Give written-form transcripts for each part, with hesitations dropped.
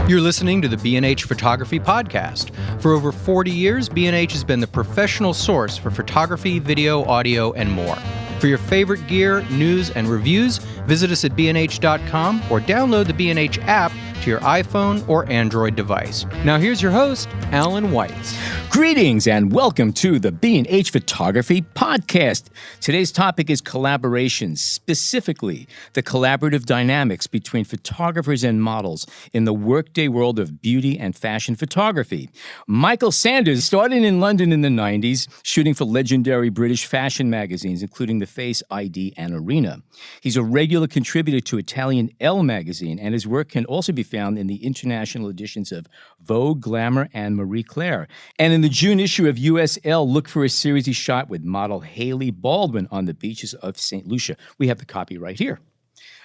You're listening to the B&H Photography Podcast. For over 40 years, B&H has been the professional source for photography, video, audio, and more. For your favorite gear, news, and reviews, visit us at bnh.com or download the B&H app to your iPhone or Android device. Now here's your host, Alan Weitz. Greetings and welcome to the B&H Photography Podcast. Today's topic is collaborations, specifically the collaborative dynamics between photographers and models in the workday world of beauty and fashion photography. Michael Sanders started in London in the 90s, shooting for legendary British fashion magazines, including The Face, ID, and Arena. He's a regular contributor to Italian Elle magazine, and his work can also be found in the international editions of Vogue, Glamour, and Marie Claire. And in the June issue of US Elle, look for a series he shot with model Hailey Baldwin on the beaches of St. Lucia. We have the copy right here.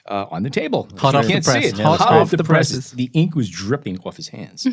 On the table. Hot off the press. Hot off the presses. The ink was dripping off his hands.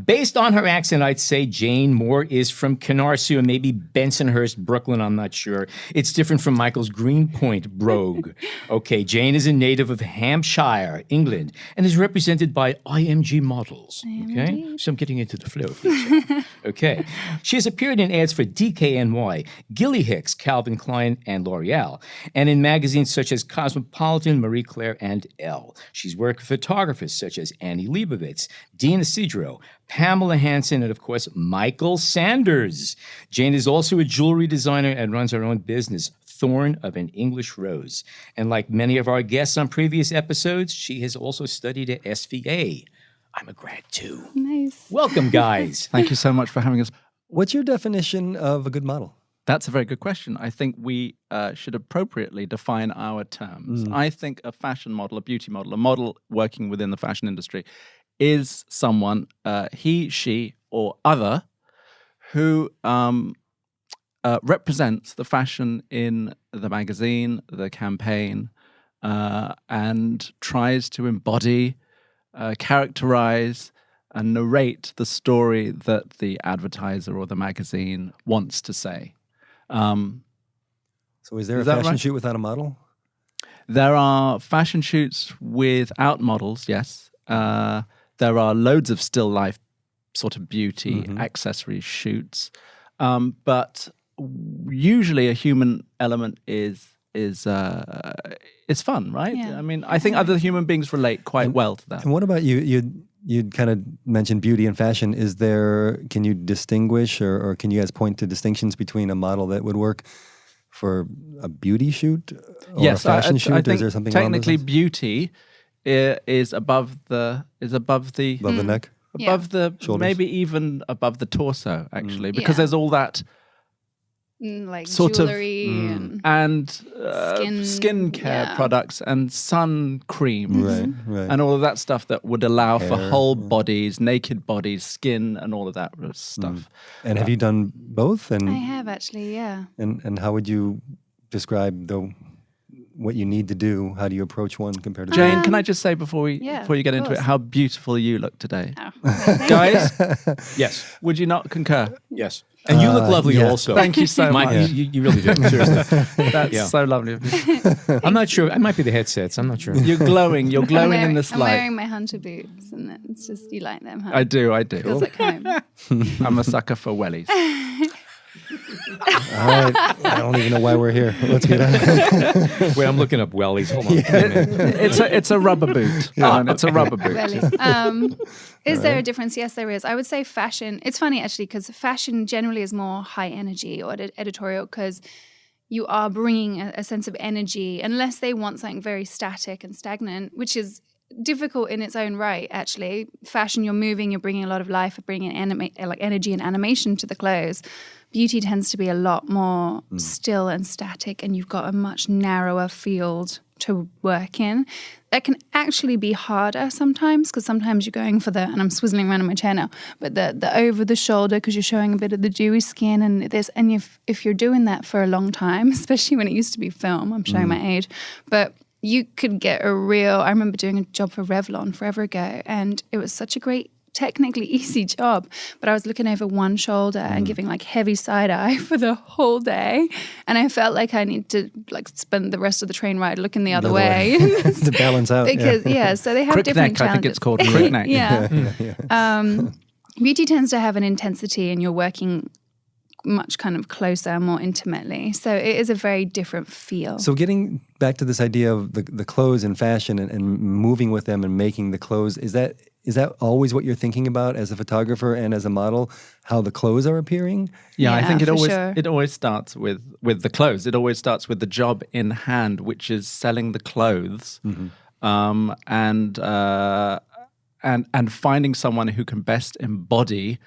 Based on her accent, I'd say Jayne Moore is from Canarsie or maybe Bensonhurst, Brooklyn, I'm not sure. It's different from Michael's Greenpoint brogue. Okay, Jayne is a native of Hampshire, England, and is represented by IMG Models. Okay, so I'm getting into the flow of this. Okay. She has appeared in ads for DKNY, Gilly Hicks, Calvin Klein, and L'Oreal, and in magazines such as Cosmopolitan, Marie Claire, and Elle. She's worked with photographers such as Annie Leibovitz, Dean Isidro, Pamela Hanson, and of course, Michael Sanders. Jayne is also a jewelry designer and runs her own business, Thorn of an English Rose. And like many of our guests on previous episodes, she has also studied at SVA. I'm a grad too. Nice. Welcome, guys. Thank you so much for having us. What's your definition of a good model? That's a very good question. I think we should appropriately define our terms. I think a fashion model, a beauty model, a model working within the fashion industry is someone, he, she, or other, who represents the fashion in the magazine, the campaign, and tries to embody, characterize, and narrate the story that the advertiser or the magazine wants to say. So is there a fashion shoot without a model? There are fashion shoots without models, yes. There are loads of still life sort of beauty accessory shoots. But usually a human element is fun, right? Yeah. I mean, I think other human beings relate quite well to that. And what about you? You'd kind of mentioned beauty and fashion. Can you distinguish or can you guys point to distinctions between a model that would work for a beauty shoot or a fashion shoot? I think is there something technically beauty is above the neck? Above the shoulders? Maybe even above the torso, actually, because Yeah. there's all that Like sort jewelry and yeah. skincare products and sun creams Right. and all of that stuff that would allow for Hair, whole bodies, naked bodies, skin, and all of that stuff. And have you done both? And I have actually, yeah. and how would you describe what you need to do? How do you approach one compared to Jayne, can I just say before you get into it, course. how beautiful you look today, Oh, guys? Yes. Would you not concur? Yes. And you look lovely yeah. also. Thank you so Mike, much. you really do. Seriously. That's so lovely of you. I'm not sure. It might be the headsets. I'm not sure. You're glowing. You're glowing in this I'm light. wearing my hunter boots, and it's just you like them, huh? I do. Feels like home. I'm a sucker for wellies. All right. I don't even know why we're here. Let's get on. Wait, I'm looking up wellies. Hold on. It's a rubber boot. It's a rubber boot. Really. Is there a difference? Yes, there is. I would say fashion. It's funny, actually, because fashion generally is more high energy or editorial because you are bringing a sense of energy, unless they want something very static and stagnant, which is difficult in its own right, actually. Fashion, you're moving, you're bringing a lot of life, bringing energy and animation to the clothes. Beauty tends to be a lot more still and static, and you've got a much narrower field to work in. That can actually be harder sometimes, because sometimes you're going for and I'm swizzling around in my chair now, but the over the shoulder, because you're showing a bit of the dewy skin, and if you're doing that for a long time, especially when it used to be film, I'm showing my age, but you could get I remember doing a job for Revlon forever ago, and it was such a great technically easy job, but I was looking over one shoulder and giving like heavy side eye for the whole day, and I felt like I need to like spend the rest of the train ride looking the other way to balance out. because so they have Crick different neck, challenges. I think it's called crick neck. Beauty tends to have an intensity, and you're working much kind of closer, more intimately. So it is a very different feel. So getting back to this idea of the clothes and fashion and moving with them and making the clothes, is that always what you're thinking about as a photographer and as a model, how the clothes are appearing? Yeah, I think sure. it always starts with the clothes. It always starts with the job in hand, which is selling the clothes, and finding someone who can best embody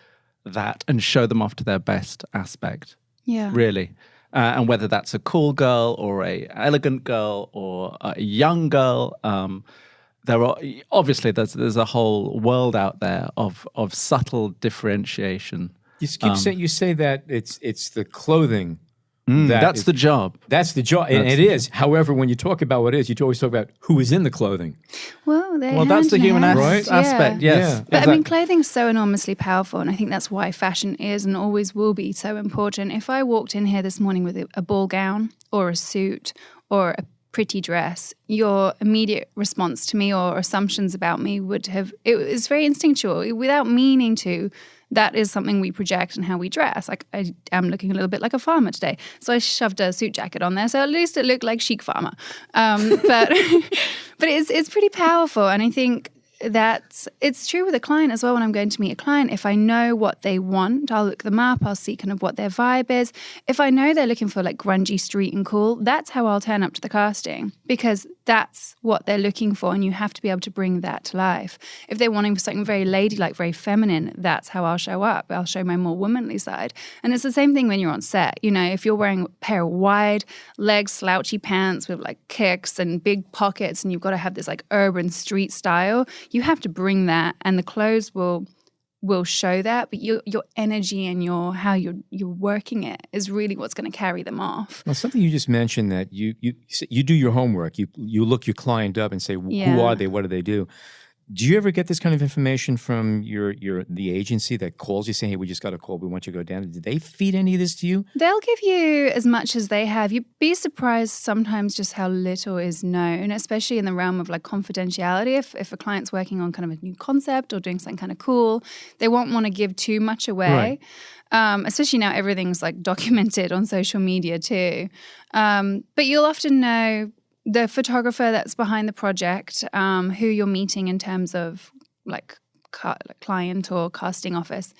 that and show them off to their best aspect. Yeah. Really. And whether that's a cool girl or a elegant girl or a young girl, there are obviously there's a whole world out there of subtle differentiation. You keep saying, you say that it's the clothing. That's the job. That's the job, and it is. However, when you talk about what it is, you always talk about who is in the clothing. Well, that's the human Right? aspect. Yes. Yeah. But Exactly. I mean, clothing's so enormously powerful, and I think that's why fashion is and always will be so important. If I walked in here this morning with a ball gown or a suit or a pretty dress, your immediate response to me or assumptions about me it was very instinctual, without meaning to. That is something we project and how we dress. Like, I am looking a little bit like a farmer today. So I shoved a suit jacket on there. So at least it looked like chic farmer. But it's pretty powerful. And I think it's true with a client as well. When I'm going to meet a client, if I know what they want, I'll look them up. I'll see kind of what their vibe is. If I know they're looking for like grungy, street and cool, that's how I'll turn up to the casting, because that's what they're looking for, and you have to be able to bring that to life. If they're wanting something very ladylike, very feminine, that's how I'll show up. I'll show my more womanly side. And it's the same thing when you're on set. You know, if you're wearing a pair of wide leg slouchy pants with like kicks and big pockets, and you've got to have this like urban street style, you have to bring that, and the clothes will show that, but your energy and how you're working it is really what's going to carry them off. Well, something you just mentioned, that you do your homework. You look your client up and say, who are they? What do they do? Do you ever get this kind of information from the agency that calls you saying, hey, we just got a call, we want you to go down? Did they feed any of this to you? They'll give you as much as they have. You'd be surprised sometimes just how little is known, especially in the realm of like confidentiality. If a client's working on kind of a new concept or doing something kind of cool, they won't want to give too much away. Right. Especially now everything's like documented on social media too. But you'll often know the photographer that's behind the project, who you're meeting in terms of like client or casting office,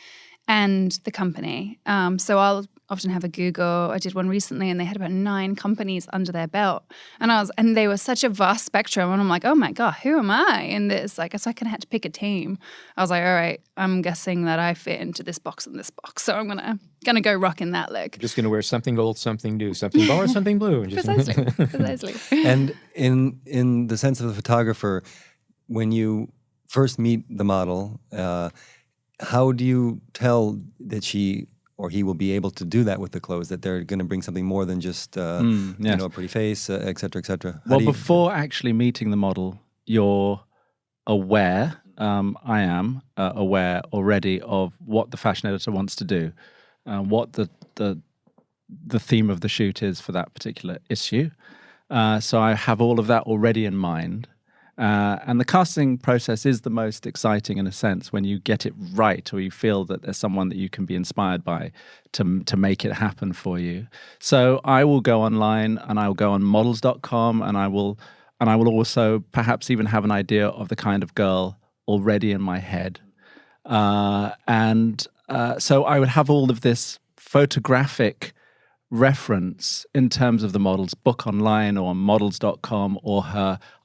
and the company. So I'll often have a Google. I did one recently, and they had about 9 companies under their belt, and they were such a vast spectrum. And I'm like, oh my god, who am I in this? Like, so I kind of had to pick a team. I was like, all right, I'm guessing that I fit into this box and this box, so I'm gonna go rock in that look. Just gonna wear something gold, something new, something bar, something blue. Precisely. And in the sense of the photographer, when you first meet the model, how do you tell that she or he will be able to do that with the clothes, that they're going to bring something more than just you know, a pretty face, et cetera, et cetera? Well, before actually meeting the model, you're aware, I am aware already of what the fashion editor wants to do, what the theme of the shoot is for that particular issue. So I have all of that already in mind. And the casting process is the most exciting in a sense when you get it right, or you feel that there's someone that you can be inspired by to make it happen for you. So I will go online, and I will go on models.com, and I will also perhaps even have an idea of the kind of girl already in my head. So I would have all of this photographic reference in terms of the model's book online or models.com, or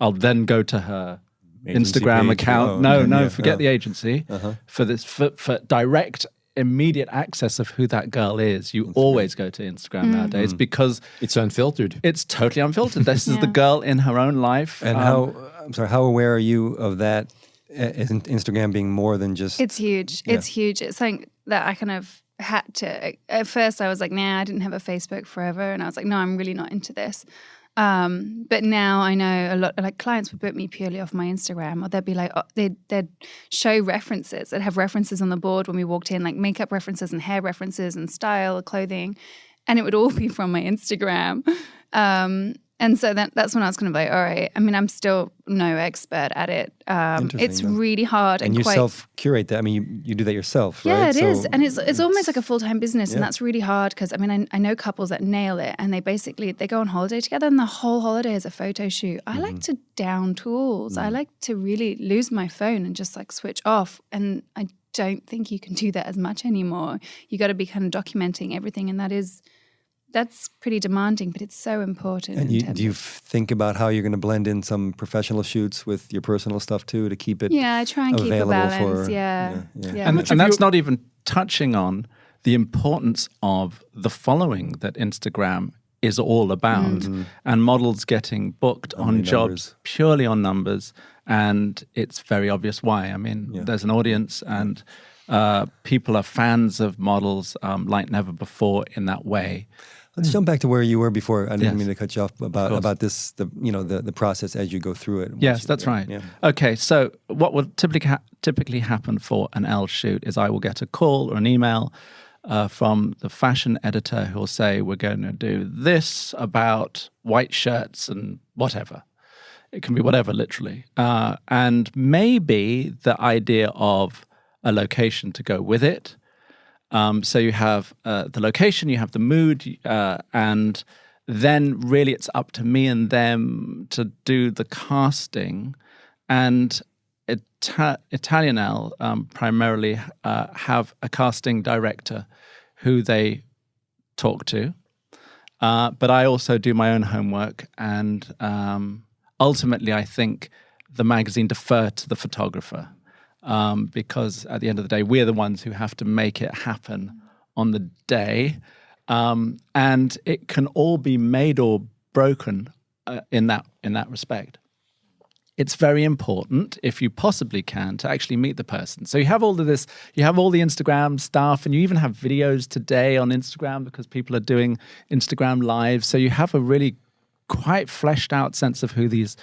I'll then go to her Agency Instagram page. account. Forget the agency. For direct, immediate access of who that girl is. You always go to Instagram nowadays, because it's unfiltered. It's totally unfiltered. This is the girl in her own life. And how aware are you of that? Instagram being more than just... It's huge. Yeah. It's huge. It's something that I kind of had to... At first I was like, nah, I didn't have a Facebook forever. And I was like, no, I'm really not into this. But now I know a lot, like clients would book me purely off my Instagram, or they'd be like, they'd show references. They'd have references on the board when we walked in, like makeup references and hair references and style, clothing. And it would all be from my Instagram. And so that's when I was kind of like, all right, I mean, I'm still no expert at it. It's really hard. And you self-curate that. I mean, you do that yourself, right? Yeah, it is. And it's almost like a full-time business. And that's really hard because, I mean, I know couples that nail it and they go on holiday together and the whole holiday is a photo shoot. I like to down tools. I like to really lose my phone and just like switch off. And I don't think you can do that as much anymore. You got to be kind of documenting everything, and that's pretty demanding, but it's so important. And do you think about how you're going to blend in some professional shoots with your personal stuff too to keep it I try and keep a balance. And that's not even touching on the importance of the following that Instagram is all about, and models getting booked on jobs purely on numbers, and it's very obvious why. I mean, there's an audience, and people are fans of models like never before in that way. Let's jump back to where you were before. I didn't mean to cut you off about this, the process as you go through it. Yes, that's right. Yeah. Okay, so what will typically happen for an Elle shoot is I will get a call or an email from the fashion editor who will say, we're going to do this about white shirts and whatever. It can be whatever, literally. And maybe the idea of a location to go with it. So you have the location, you have the mood, and then really it's up to me and them to do the casting. And Italian Elle primarily have a casting director who they talk to. But I also do my own homework, and ultimately I think the magazine defer to the photographer. Because at the end of the day, we're the ones who have to make it happen on the day. And it can all be made or broken in that respect. It's very important, if you possibly can, to actually meet the person. So you have all of this, you have all the Instagram stuff, and you even have videos today on Instagram because people are doing Instagram Live. So you have a really quite fleshed out sense of who these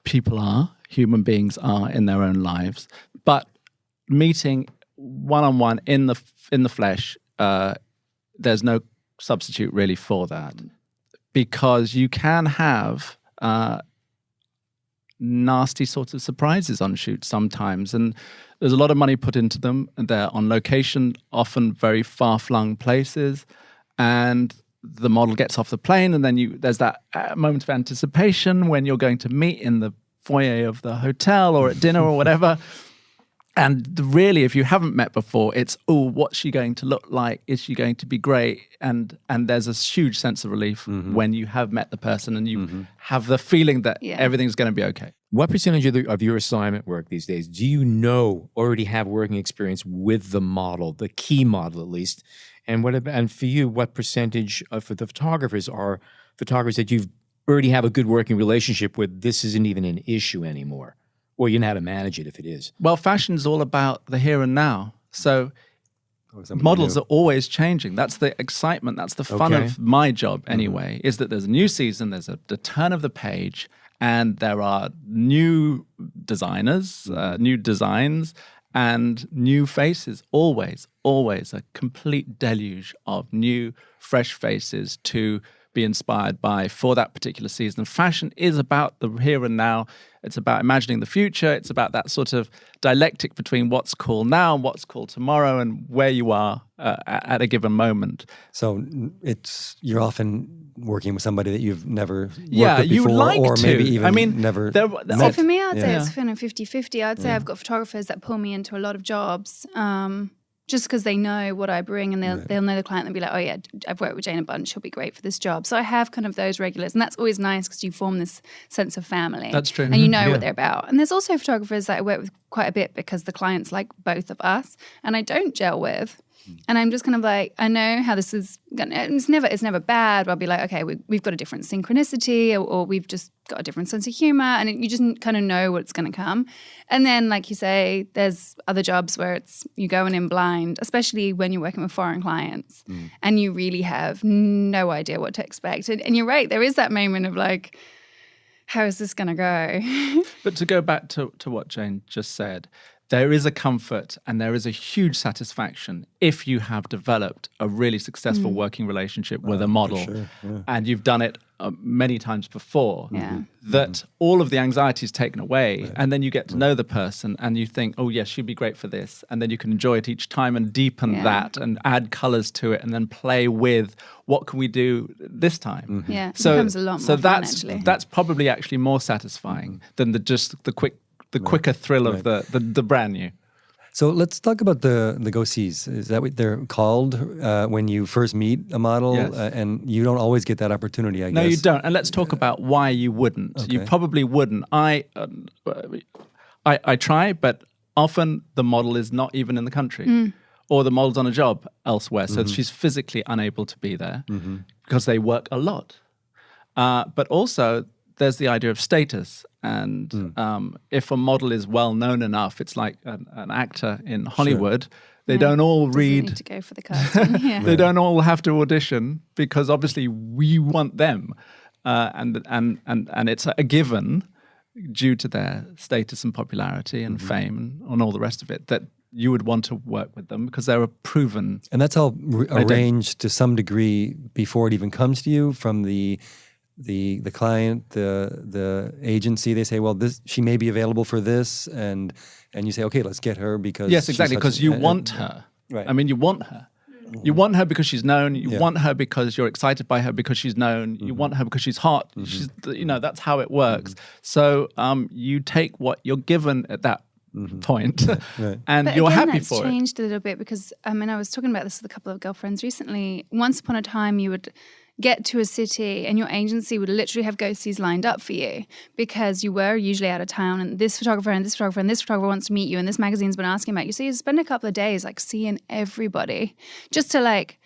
people are, human beings are in their own lives. But meeting one-on-one in the flesh, there's no substitute really for that, because you can have nasty sorts of surprises on shoots sometimes, and there's a lot of money put into them, and they're on location, often very far-flung places, and the model gets off the plane, and then there's that moment of anticipation when you're going to meet in the foyer of the hotel or at dinner or whatever. And really, if you haven't met before, it's, what's she going to look like? Is she going to be great? And there's a huge sense of relief when you have met the person and you have the feeling that everything's going to be okay. What percentage of your assignment work these days do you already have working experience with the model, the key model at least? And for you, what percentage for the photographers are photographers that you've already have a good working relationship with? This isn't even an issue anymore. Or you know how to manage it if it is. Well, fashion's all about the here and now. So models are always changing. That's the excitement. That's the fun of my job anyway, is that there's a new season, there's the turn of the page, and there are new designers, new designs, and new faces. Always a complete deluge of new, fresh faces to be inspired by for that particular season. Fashion is about the here and now. It's about imagining the future. It's about that sort of dialectic between what's cool now and what's cool tomorrow and where you are at a given moment. So you're often working with somebody that you've never worked with before, like or to. maybe even never met. So for me, I'd say it's kind of 50-50. I'd say I've got photographers that pull me into a lot of jobs just because they know what I bring, and they'll know the client and be like, oh yeah, I've worked with Jayne a bunch, she'll be great for this job. So I have kind of those regulars, and that's always nice because you form this sense of family. That's true. And you know what they're about. And there's also photographers that I work with quite a bit because the clients like both of us and I don't gel with. And I'm just kind of like, I know how this is gonna, it's never bad, but I'll be like, okay, we've got a different synchronicity, or we've just got a different sense of humor, and you just kind of know what's going to come. And then, like you say, there's other jobs where it's you going in blind, especially when you're working with foreign clients, and you really have no idea what to expect. And you're right, there is that moment of like, how is this going to go? But to go back to what Jayne just said, there is a comfort and there is a huge satisfaction if you have developed a really successful working relationship with a model, and you've done it many times before, that all of the anxiety is taken away, and then you get to know the person and you think, oh yes, she'd be great for this, and then you can enjoy it each time and deepen that and add colors to it and then play with what can we do this time. It becomes a lot more fun, actually. That's probably actually more satisfying than the quicker thrill of the brand new. So let's talk about the go-sees. Is that what they're called when you first meet a model? Yes. And you don't always get that opportunity, I guess. No, you don't. And let's talk about why you wouldn't. Okay. You probably wouldn't. I try, but often the model is not even in the country. Or the model's on a job elsewhere. So she's physically unable to be there because they work a lot. But also, there's the idea of status. And if a model is well known enough, it's like an actor in Hollywood. They don't all read. Need to go for the casting. They don't all have to audition because obviously we want them, and it's a given due to their status and popularity and fame and all the rest of it that you would want to work with them because they're a proven. And that's all arranged to some degree before it even comes to you from the client, the agency. They say, well, she may be available for this, and you say, okay, let's get her because yes, exactly, because you want her. Right. I mean, you want her. You want her because she's known. You want her because you're excited by her because she's known. You want her because she's hot. She's, that's how it works. So you take what you're given at that point, and but you're again, happy that's for it. Changed a little bit because I was talking about this with a couple of girlfriends recently. Once upon a time, you would get to a city and your agency would literally have go-sees lined up for you because you were usually out of town, and this photographer and this photographer and this photographer wants to meet you, and this magazine's been asking about you. So you spend a couple of days like seeing everybody just to like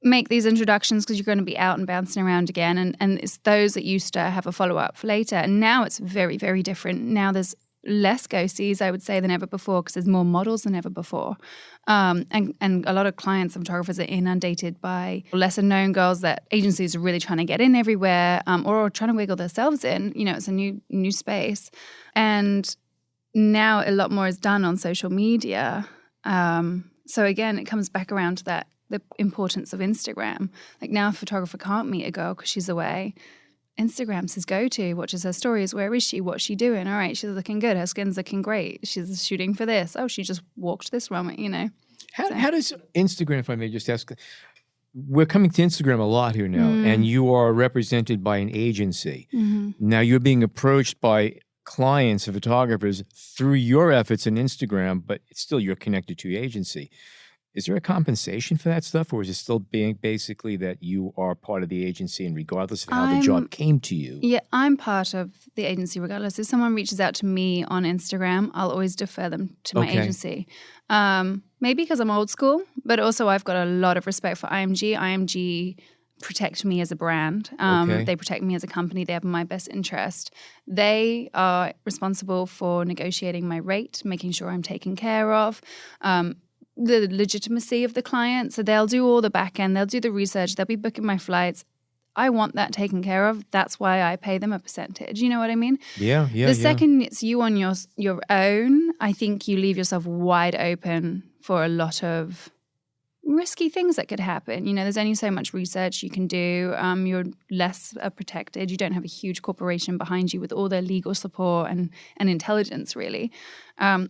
make these introductions because you're going to be out and bouncing around again, and it's those that used to have a follow-up for later. And now it's very, very different. Now there's less go-sees, I would say, than ever before because there's more models than ever before. And a lot of clients and photographers are inundated by lesser-known girls that agencies are really trying to get in everywhere or trying to wiggle themselves in. It's a new space. And now a lot more is done on social media. So again, it comes back around to the importance of Instagram. Like now a photographer can't meet a girl because she's away. Instagram's his go-to, watches her stories. Where is she? What's she doing? All right, she's looking good. Her skin's looking great. She's shooting for this. Oh, she just walked this run, How does Instagram, if I may just ask, we're coming to Instagram a lot here now, and you are represented by an agency. Now you're being approached by clients and photographers through your efforts in Instagram, but it's still you're connected to your agency. Is there a compensation for that stuff, or is it still being basically that you are part of the agency and regardless of how the job came to you? Yeah, I'm part of the agency regardless. If someone reaches out to me on Instagram, I'll always defer them to my agency. Maybe because I'm old school, but also I've got a lot of respect for IMG. IMG protect me as a brand. They protect me as a company. They have my best interest. They are responsible for negotiating my rate, making sure I'm taken care of, the legitimacy of the client. So they'll do all the back end. They'll do the research. They'll be booking my flights. I want that taken care of. That's why I pay them a percentage. You know what I mean? Yeah. The second it's you on your own, I think you leave yourself wide open for a lot of risky things that could happen. There's only so much research you can do. You're less protected. You don't have a huge corporation behind you with all their legal support and intelligence, really.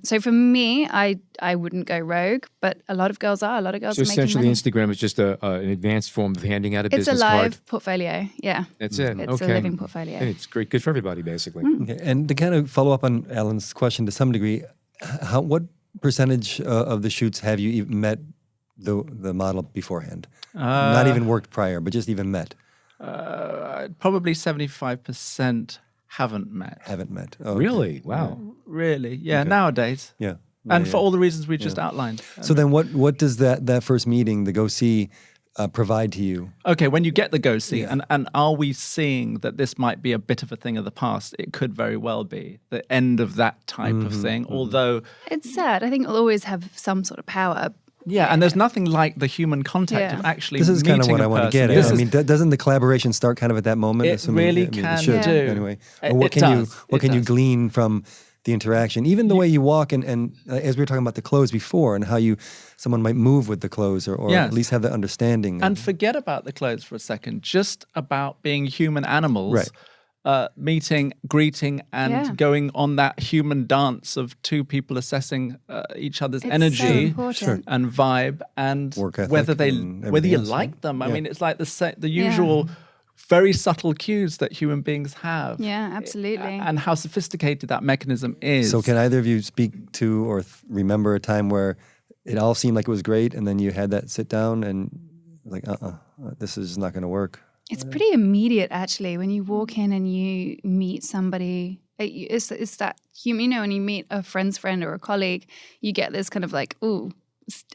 So for me, I wouldn't go rogue, but a lot of girls are. A lot of girls are making essentially money. Instagram is just an advanced form of handing out a It's business a live card. portfolio, yeah. That's it. It's a living portfolio. And it's great, good for everybody, basically. Okay. And to kind of follow up on Alan's question to some degree, what percentage of the shoots have you even met the model beforehand? Not even worked prior, but just even met? Probably 75% haven't met. Haven't met. Oh, okay. Really? Wow. Really? Yeah, nowadays. Yeah. And for all the reasons we just outlined. So then what does that first meeting, the go see, provide to you? Okay, when you get the go see, and are we seeing that this might be a bit of a thing of the past? It could very well be the end of that type of thing, although... It's sad. I think it'll always have some sort of power. Yeah, and there's nothing like the human contact of actually This is meeting kind of what a I want to person. get at. I mean, doesn't the collaboration start kind of at that moment? It really can should, do. Anyway. Or what It can does. what can you does. glean from the interaction? Even the way you walk and as we were talking about the clothes before and how someone might move with the clothes or Yes. at least have the understanding. And forget about the clothes for a second. Just about being human animals, Right. meeting, greeting, and going on that human dance of two people assessing each other's It's energy so important. and vibe, and Work ethic whether and whether everything you else, like right? them. I Yeah. mean, it's like the usual. Very subtle cues that human beings have. Yeah, absolutely. And how sophisticated that mechanism is. So can either of you speak to or remember a time where it all seemed like it was great and then you had that sit down and like, this is not going to work? It's pretty immediate, actually, when you walk in and you meet somebody. It's that human, you know, when you meet a friend's friend or a colleague, you get this kind of like,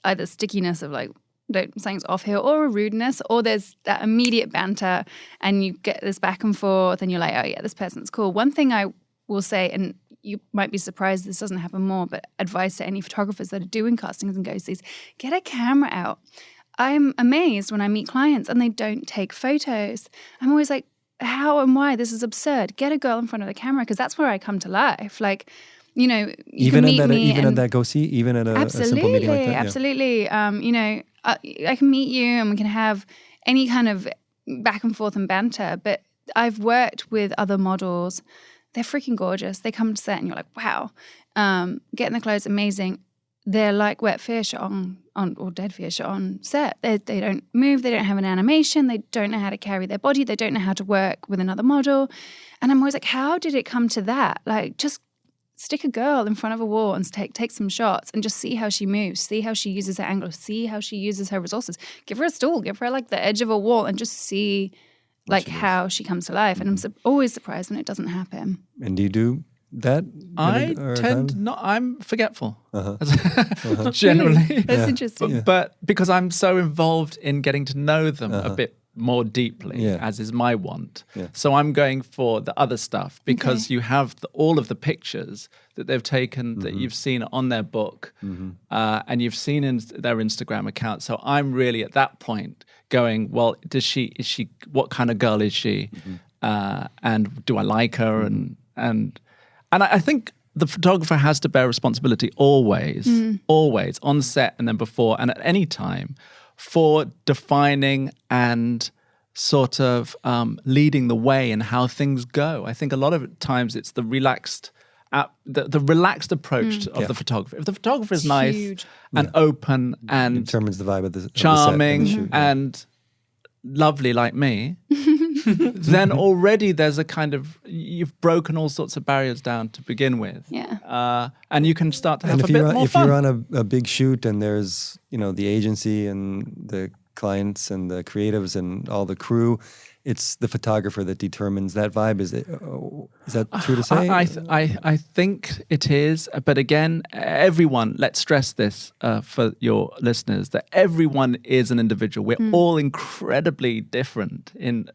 either stickiness of like, something's off here, or a rudeness, or there's that immediate banter and you get this back and forth and you're like, oh yeah, this person's cool. One thing I will say, and you might be surprised this doesn't happen more, but advice to any photographers that are doing castings and go-sees, get a camera out. I'm amazed when I meet clients and they don't take photos. I'm always like, how and why? This is absurd. Get a girl in front of the camera, because that's where I come to life. Like, you know, you Even can meet me even at and that go see, even at a simple meeting like that. Yeah. absolutely. You know, I can meet you and we can have any kind of back and forth and banter. But I've worked with other models. They're freaking gorgeous. They come to set and you're like, wow. Getting the clothes, amazing. They're like wet fish on or dead fish on set. They don't move. They don't have an animation. They don't know how to carry their body. They don't know how to work with another model. And I'm always like, how did it come to that? Like, just stick a girl in front of a wall and take some shots and just see how she moves, see how she uses her angle, see how she uses her resources. Give her a stool, give her like the edge of a wall and just see like how she comes to life. And I'm always surprised when it doesn't happen. And do you do that? I'm forgetful generally. That's interesting. But because I'm so involved in getting to know them a bit more deeply, as is my want. Yeah. So I'm going for the other stuff because you have all of the pictures that they've taken that you've seen on their book and you've seen in their Instagram account. So I'm really at that point going, well, is she, what kind of girl is she? And do I like her? And I think the photographer has to bear responsibility always on set and then before and at any time for defining and sort of leading the way in how things go. I think a lot of times it's the relaxed the relaxed approach of the photographer. If the photographer is nice and open and determines the vibe of the charming of the set and the shoot, and lovely like me, then already there's a kind of, you've broken all sorts of barriers down to begin with. Yeah. And you can start to have and a bit more if fun. you're on a big shoot and there's, you know, the agency and the clients and the creatives and all the crew, it's the photographer that determines that vibe. Is that true to say? I think it is. But again, everyone, let's stress this for your listeners, that everyone is an individual. We're all incredibly different in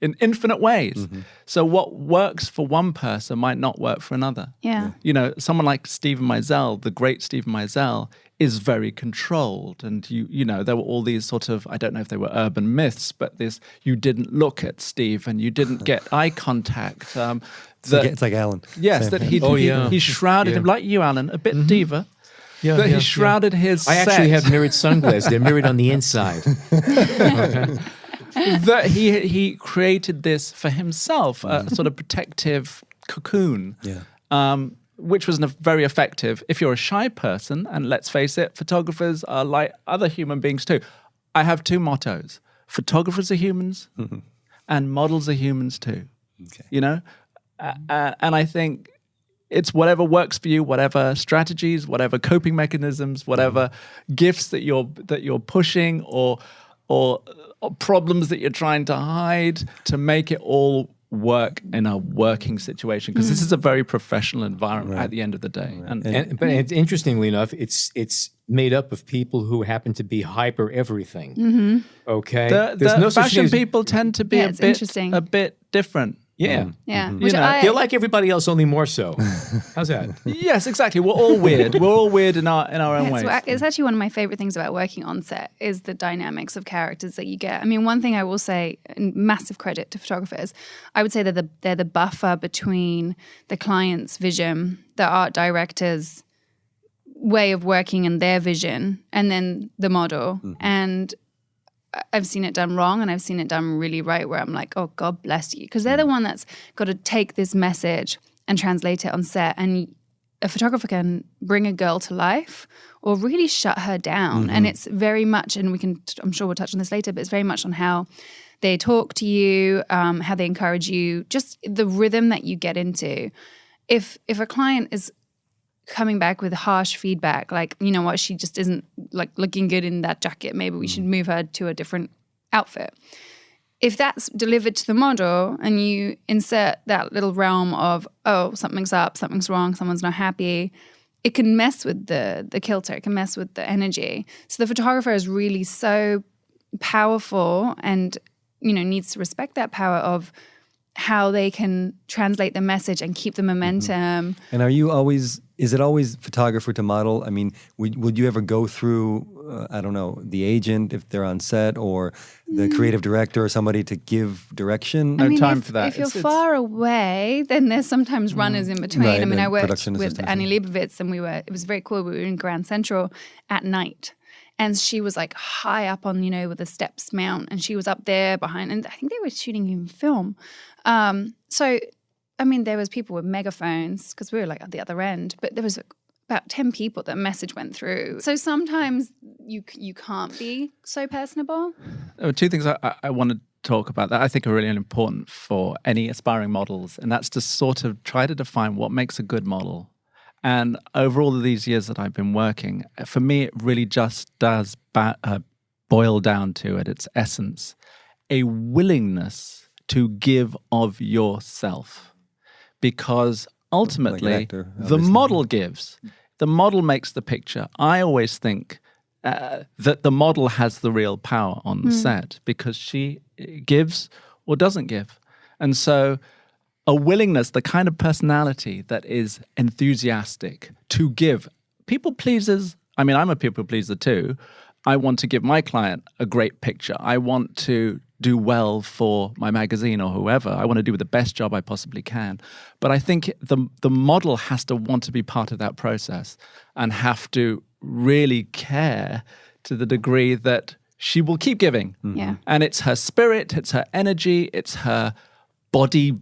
infinite ways. So what works for one person might not work for another. Yeah. You know, someone like Stephen Meisel, the great Stephen Meisel, is very controlled. And you know, there were all these sort of, I don't know if they were urban myths, but this, you didn't look at Steve and you didn't get eye contact. It's like Alan. Yes, that he shrouded him, like you, Alan, a bit diva. That he shrouded his I actually set. have mirrored sunglasses. They're mirrored on the inside. That he created this for himself, a sort of protective cocoon. Yeah. Which was very effective. If you're a shy person, and let's face it, photographers are like other human beings too. I have two mottos. Photographers are humans, and models are humans too. Okay. You know? And I think it's whatever works for you, whatever strategies, whatever coping mechanisms, whatever gifts that you're pushing or problems that you're trying to hide to make it all work in a working situation, because this is a very professional environment at the end of the day. But interestingly enough, it's made up of people who happen to be hyper everything. Okay, The fashion people tend to be a bit different. Yeah. Yeah. You Which know, They're like everybody else, only more so. How's that? Yes, exactly. We're all weird. We're all weird in our own ways. It's actually one of my favorite things about working on set is the dynamics of characters that you get. I mean, one thing I will say, and massive credit to photographers, I would say that they're the buffer between the client's vision, the art director's way of working and their vision, and then the model. And I've seen it done wrong and I've seen it done really right, where I'm like, oh, God bless you. Because they're the one that's got to take this message and translate it on set. And a photographer can bring a girl to life or really shut her down. And it's very much, and I'm sure we'll touch on this later, but it's very much on how they talk to you, how they encourage you, just the rhythm that you get into. If a client is coming back with harsh feedback, like, you know what, she just isn't like looking good in that jacket, maybe we should move her to a different outfit. If that's delivered to the model and you insert that little realm of, oh, something's up, something's wrong, someone's not happy, it can mess with the kilter, it can mess with the energy. So the photographer is really so powerful and, you know, needs to respect that power of how they can translate the message and keep the momentum. And is it always photographer to model? I mean, would you ever go through, I don't know, the agent if they're on set, or the creative director or somebody to give direction? No time for that. If you're far away, then there's sometimes runners in between. Right, I mean, I worked production with assistants. Annie Leibovitz and it was very cool. We were in Grand Central at night. And she was like high up on, you know, with the steps mount, and she was up there behind, and I think they were shooting in film. So, I mean, there was people with megaphones because we were like at the other end, but there was about 10 people that message went through. So sometimes you can't be so personable. There were two things I want to talk about that I think are really important for any aspiring models, and that's to sort of try to define what makes a good model. And over all of these years that I've been working, for me, it really just does boil down to, at its essence, a willingness to give of yourself. Because ultimately, Like an actor, the obviously. model gives. The model makes the picture. I always think that the model has the real power on the set, because she gives or doesn't give. And so a willingness, the kind of personality that is enthusiastic to give. People pleasers, I mean, I'm a people pleaser too. I want to give my client a great picture. I want to do well for my magazine or whoever. I want to do the best job I possibly can. But I think the model has to want to be part of that process and have to really care to the degree that she will keep giving. Yeah. And it's her spirit, it's her energy, it's her body,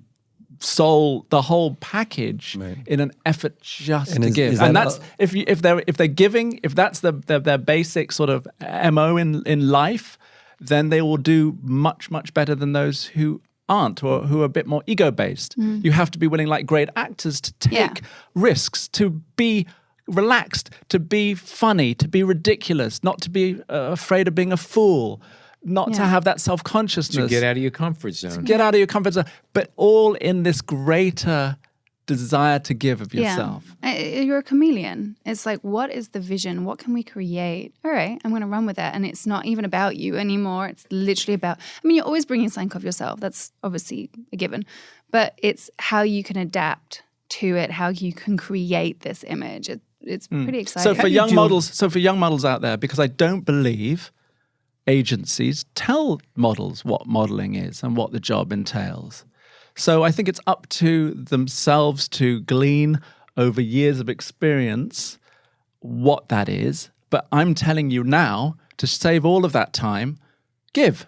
soul, the whole package, in an effort just to give. And that's if they're giving, if that's their basic sort of MO in life, then they will do much better than those who aren't, or who are a bit more ego-based. You have to be willing, like great actors, to take risks, to be relaxed, to be funny, to be ridiculous, not to be afraid of being a fool, not to have that self-consciousness. To get out of your comfort zone. Get out of your comfort zone, but all in this greater desire to give of yourself. Yeah. You're a chameleon. It's like, what is the vision? What can we create? All right, I'm going to run with that. And it's not even about you anymore. It's literally about, I mean, you're always bringing something of yourself. That's obviously a given. But it's how you can adapt to it, how you can create this image. It's pretty exciting. So for young models out there, because I don't believe agencies tell models what modeling is and what the job entails. So I think it's up to themselves to glean over years of experience what that is. But I'm telling you now, to save all of that time, give.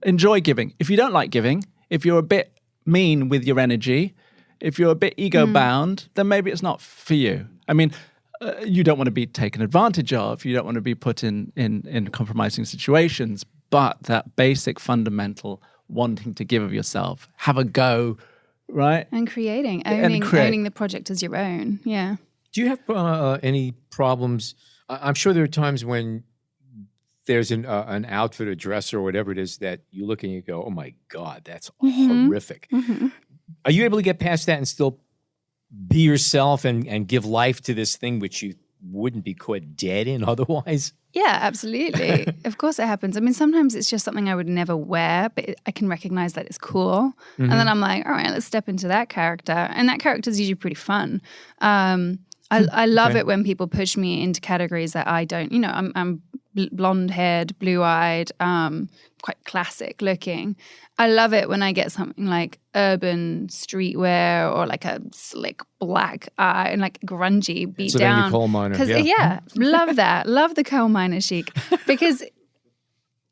Enjoy giving. If you don't like giving, if you're a bit mean with your energy, if you're a bit ego-bound, then maybe it's not for you. I mean, you don't want to be taken advantage of. You don't want to be put in compromising situations. But that basic fundamental wanting to give of yourself, have a go, right? And creating, owning the project as your own. Yeah. Do you have any problems? I'm sure there are times when there's an outfit or dress or whatever it is that you look and you go, oh my God, that's horrific. Are you able to get past that and still be yourself and give life to this thing which you wouldn't be caught dead in otherwise? Yeah, absolutely. Of course it happens. I mean, sometimes it's just something I would never wear, but I can recognize that it's cool. And then I'm like, all right, let's step into that character. And that character is usually pretty fun. I love it when people push me into categories that I don't, I'm blonde-haired, blue-eyed, quite classic looking. I love it when I get something like urban streetwear or like a slick black eye and like grungy beat So down. then you coal miner. Love that. Love the coal miner chic because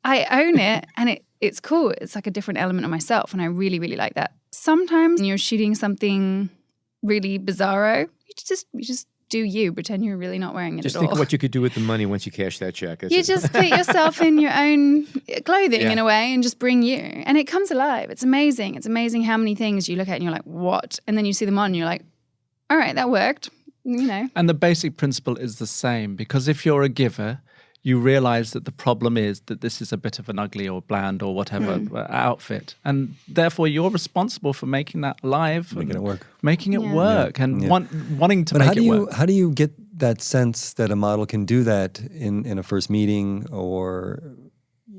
I own it and it's cool. It's like a different element of myself and I really, really like that. Sometimes when you're shooting something really bizarro, you just do you, pretend you're really not wearing it Just at think all. of what you could do with the money once you cash that check. You just put yourself in your own clothing in a way and just bring you. And it comes alive. It's amazing. It's amazing how many things you look at and you're like, what? And then you see them on and you're like, all right, that worked. And the basic principle is the same, because if you're a giver, you realize that the problem is that this is a bit of an ugly or bland or whatever outfit. And therefore, you're responsible for making that alive. Making it work. Making it work and wanting to make it work. How do you get that sense that a model can do that in a first meeting or,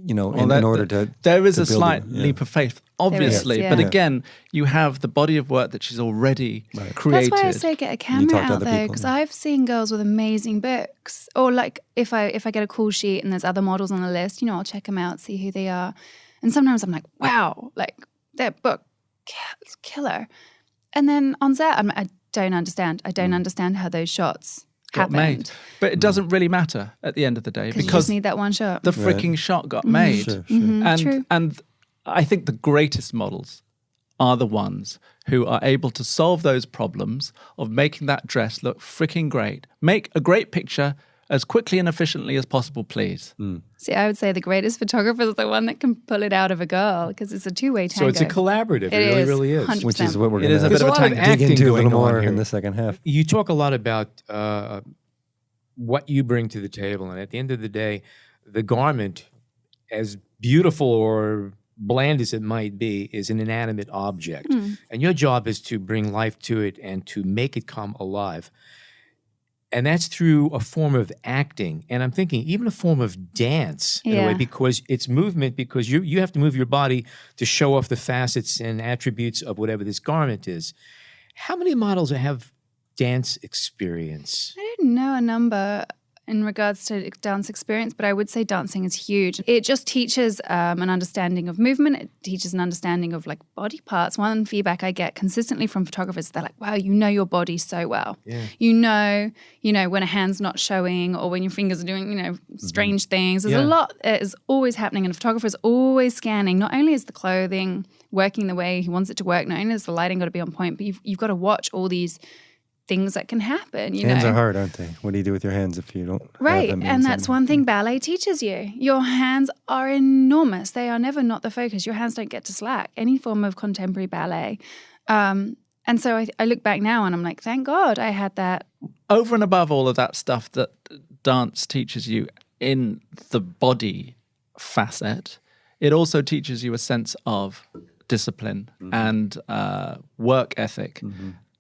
in order to There is to a build slight it? leap of faith, obviously. Yes, But yeah. again, you have the body of work that she's already created. That's why I say get a camera talk to out other there people, because yeah. I've seen girls with amazing books. Or like if I get a call sheet and there's other models on the list, I'll check them out, see who they are. And sometimes I'm like, wow, like that book, it's killer. And then on set, I don't understand. I don't understand how those shots got happened. made. But it doesn't really matter at the end of the day Because you because just need that one shot. the freaking shot got made. Sure. True. And I think the greatest models are the ones who are able to solve those problems of making that dress look freaking great. Make a great picture as quickly and efficiently as possible, please. See, I would say the greatest photographer is the one that can pull it out of a girl because it's a two-way tango. So it's a collaborative. It really is. 100%. Which is what we're It is a going bit of a There's a lot of tango. dig acting into a little going on more here. in the second half. You talk a lot about what you bring to the table. And at the end of the day, the garment, as beautiful or bland as it might be, is an inanimate object. And your job is to bring life to it and to make it come alive. And that's through a form of acting. And I'm thinking even a form of dance in a way, because it's movement, because you have to move your body to show off the facets and attributes of whatever this garment is. How many models have dance experience? I don't know a number in regards to dance experience, but I would say dancing is huge. It just teaches an understanding of movement. It teaches an understanding of like body parts. One feedback I get consistently from photographers, they're like, wow, you know your body so well. Yeah. You know when a hand's not showing or when your fingers are doing, strange things. There's a lot that is always happening, and a photographer is always scanning. Not only is the clothing working the way he wants it to work, not only is the lighting got to be on point, but you've got to watch all these things that can happen. Hands are hard, aren't they? What do you do with your hands if you don't Right, have them and that's one thing ballet teaches you. Your hands are enormous. They are never not the focus. Your hands don't get to slack. Any form of contemporary ballet. And so I look back now and I'm like, thank God I had that. Over and above all of that stuff that dance teaches you in the body facet, it also teaches you a sense of discipline and work ethic.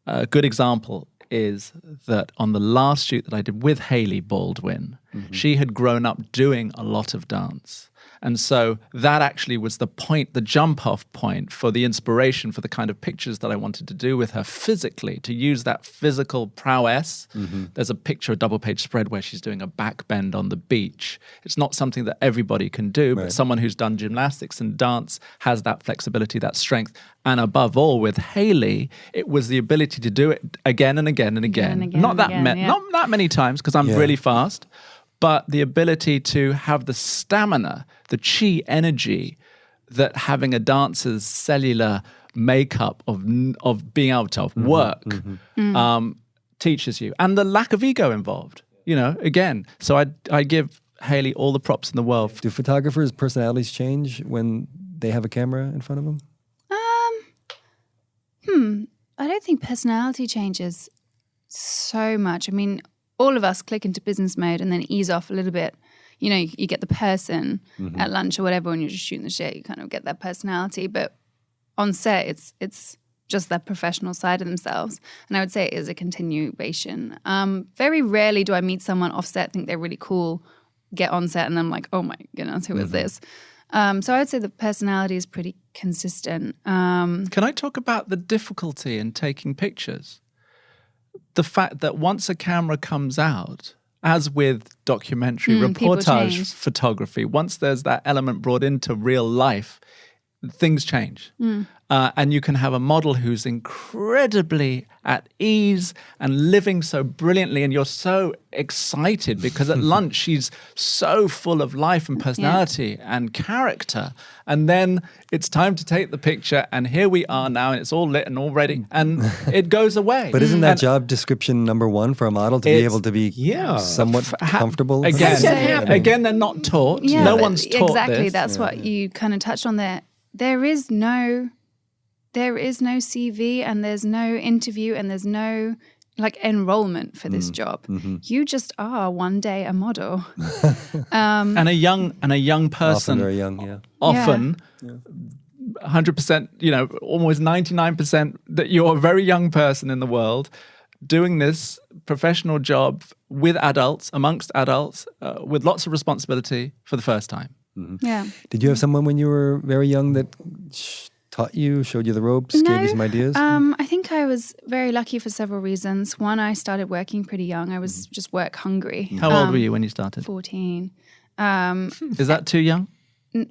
A good example is that on the last shoot that I did with Hailey Baldwin, she had grown up doing a lot of dance. And so that actually was the point, the jump-off point for the inspiration for the kind of pictures that I wanted to do with her physically, to use that physical prowess. There's a picture, a double-page spread where she's doing a back bend on the beach. It's not something that everybody can do, but someone who's done gymnastics and dance has that flexibility, that strength. And above all, with Hailey, it was the ability to do it again and again and again. Not that many times, because I'm really fast, but the ability to have the stamina, the chi energy that having a dancer's cellular makeup of being able to work teaches you. And the lack of ego involved, again. So I give Hailey all the props in the world. Do photographers' personalities change when they have a camera in front of them? I don't think personality changes so much. I mean, all of us click into business mode and then ease off a little bit. you know, you get the person at lunch or whatever when you're just shooting the shit, you kind of get that personality. But on set, it's just that professional side of themselves. And I would say it is a continuation. Very rarely do I meet someone off set, think they're really cool, get on set, and I'm like, oh my goodness, who is this? So I would say the personality is pretty consistent. Can I talk about the difficulty in taking pictures? The fact that once a camera comes out, as with documentary reportage photography, once there's that element brought into real life, things change. And you can have a model who's incredibly at ease and living so brilliantly, and you're so excited because at lunch she's so full of life and personality and character. And then it's time to take the picture, and here we are now, and it's all lit and all ready, and it goes away. But isn't that job description number one for a model, to be able to be somewhat comfortable? Again, they're not taught. No one's taught exactly. this. That's what you kind of touched on there. There is no CV, and there's no interview, and there's no like enrollment for this job. You just are one day a model. And a young person. Often very young, Often 100%, you know, almost 99% that you're a very young person in the world doing this professional job with adults, amongst adults, with lots of responsibility for the first time. Yeah. Did you have someone when you were very young that taught you, showed you the ropes, gave you some ideas? I think I was very lucky for several reasons. One, I started working pretty young. I was just work hungry. How old were you when you started? 14. Is that too young?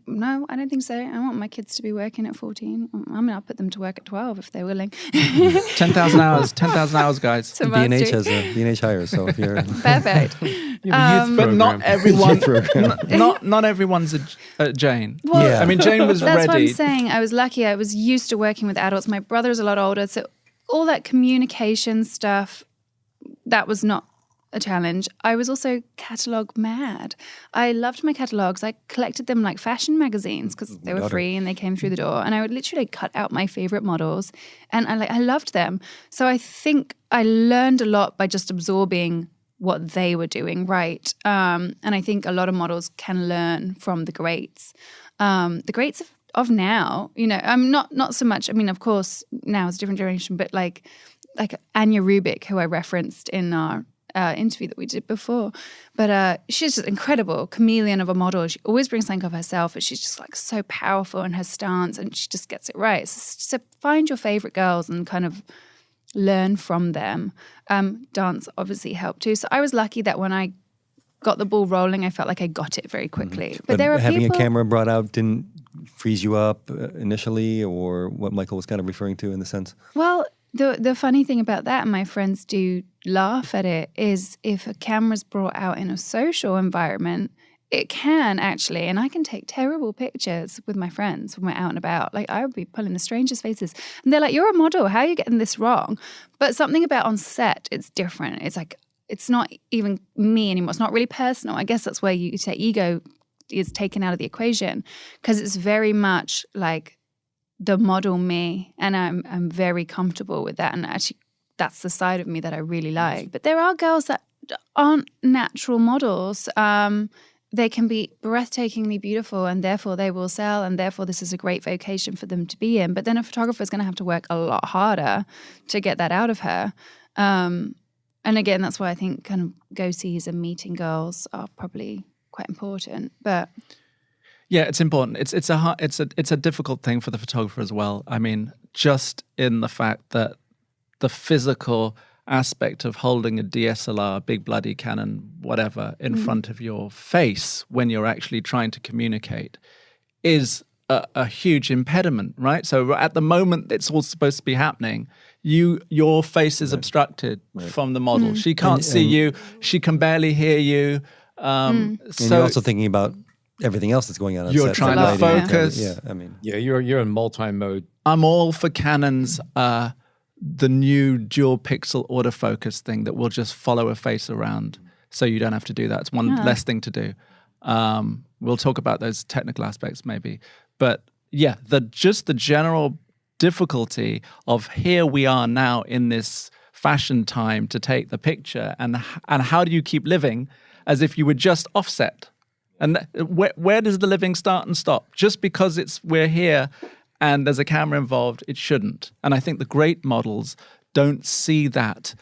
No, I don't think so. I want my kids to be working at 14. I mean, I'll put them to work at 12 if they're willing. 10,000 hours, 10,000 hours, guys. B&H has a B&H hire, so if you're... Perfect. But not everyone, not everyone's a Jayne. Well, I mean, Jayne was that's ready. what I'm saying. I was lucky. I was used to working with adults. My brother's a lot older, so all that communication stuff, that was not a challenge. I was also catalogue mad. I loved my catalogues. I collected them like fashion magazines because they were free and they came through the door. And I would literally cut out my favorite models, and I loved them. So I think I learned a lot by just absorbing what they were doing right. And I think a lot of models can learn from the greats. The greats of now, you know, I'm not so much. I mean, of course, now it's a different generation, but like Tanya Rubik, who I referenced in our interview that we did before, but she's just incredible chameleon of a model. She always brings something of herself, but she's just like so powerful in her stance, and she just gets it right. So find your favorite girls and kind of learn from them. Dance obviously helped too. So I was lucky that when I got the ball rolling, I felt like I got it very quickly. But there are having people... a camera brought out didn't freeze you up initially, or what Michael was kind of referring to in the sense? Well, the funny thing about that, and my friends do laugh at it, is if a camera's brought out in a social environment, it can actually, and I can take terrible pictures with my friends when we're out and about. Like, I would be pulling the strangest faces. And they're like, you're a model, how are you getting this wrong? But something about on set, it's different. It's like, it's not even me anymore. It's not really personal. I guess that's where you say ego is taken out of the equation, because it's very much like the model me, and I'm very comfortable with that. And actually, that's the side of me that I really like. But there are girls that aren't natural models. They can be breathtakingly beautiful, and therefore they will sell, and therefore this is a great vocation for them to be in. But then a photographer is going to have to work a lot harder to get that out of her. And again, that's why I think kind of go-sees and meeting girls are probably quite important. But yeah, it's important. It's a difficult thing for the photographer as well. I mean, just in the fact that the physical aspect of holding a DSLR, big bloody Canon, whatever, in front of your face when you're actually trying to communicate is a huge impediment, right? So at the moment it's all supposed to be happening, your face is obstructed from the model. She can't see you. She can barely hear you. And you're also thinking about everything else that's going on. You're trying to focus. You're in multi-mode. I'm all for Canon's the new dual pixel autofocus thing that will just follow a face around, so you don't have to do that. It's one less thing to do. We'll talk about those technical aspects maybe, but yeah, the general difficulty of here we are now in this fashion time to take the picture, and how do you keep living as if you were just offset And where does the living start and stop? Just because we're here and there's a camera involved, it shouldn't. And I think the great models don't see that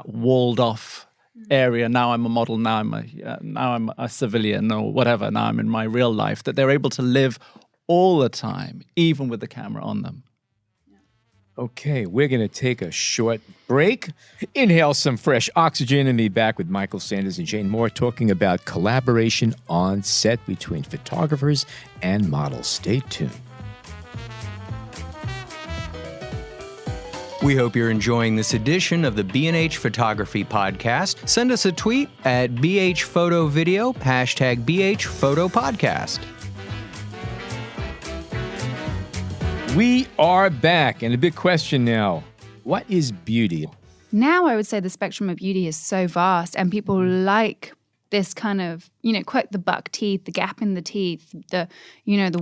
walled off area. Now I'm a model. Now I'm a civilian or whatever. Now I'm in my real life. That they're able to live all the time, even with the camera on them. Okay, we're going to take a short break, inhale some fresh oxygen, and be back with Michael Sanders and Jayne Moore talking about collaboration on set between photographers and models. Stay tuned. We hope you're enjoying this edition of the B&H Photography Podcast. Send us a tweet at BHPhotoVideo, hashtag BHPhotoPodcast. We are back, and a big question now. What is beauty? Now I would say the spectrum of beauty is so vast, and people like this kind of, quite the buck teeth, the gap in the teeth, the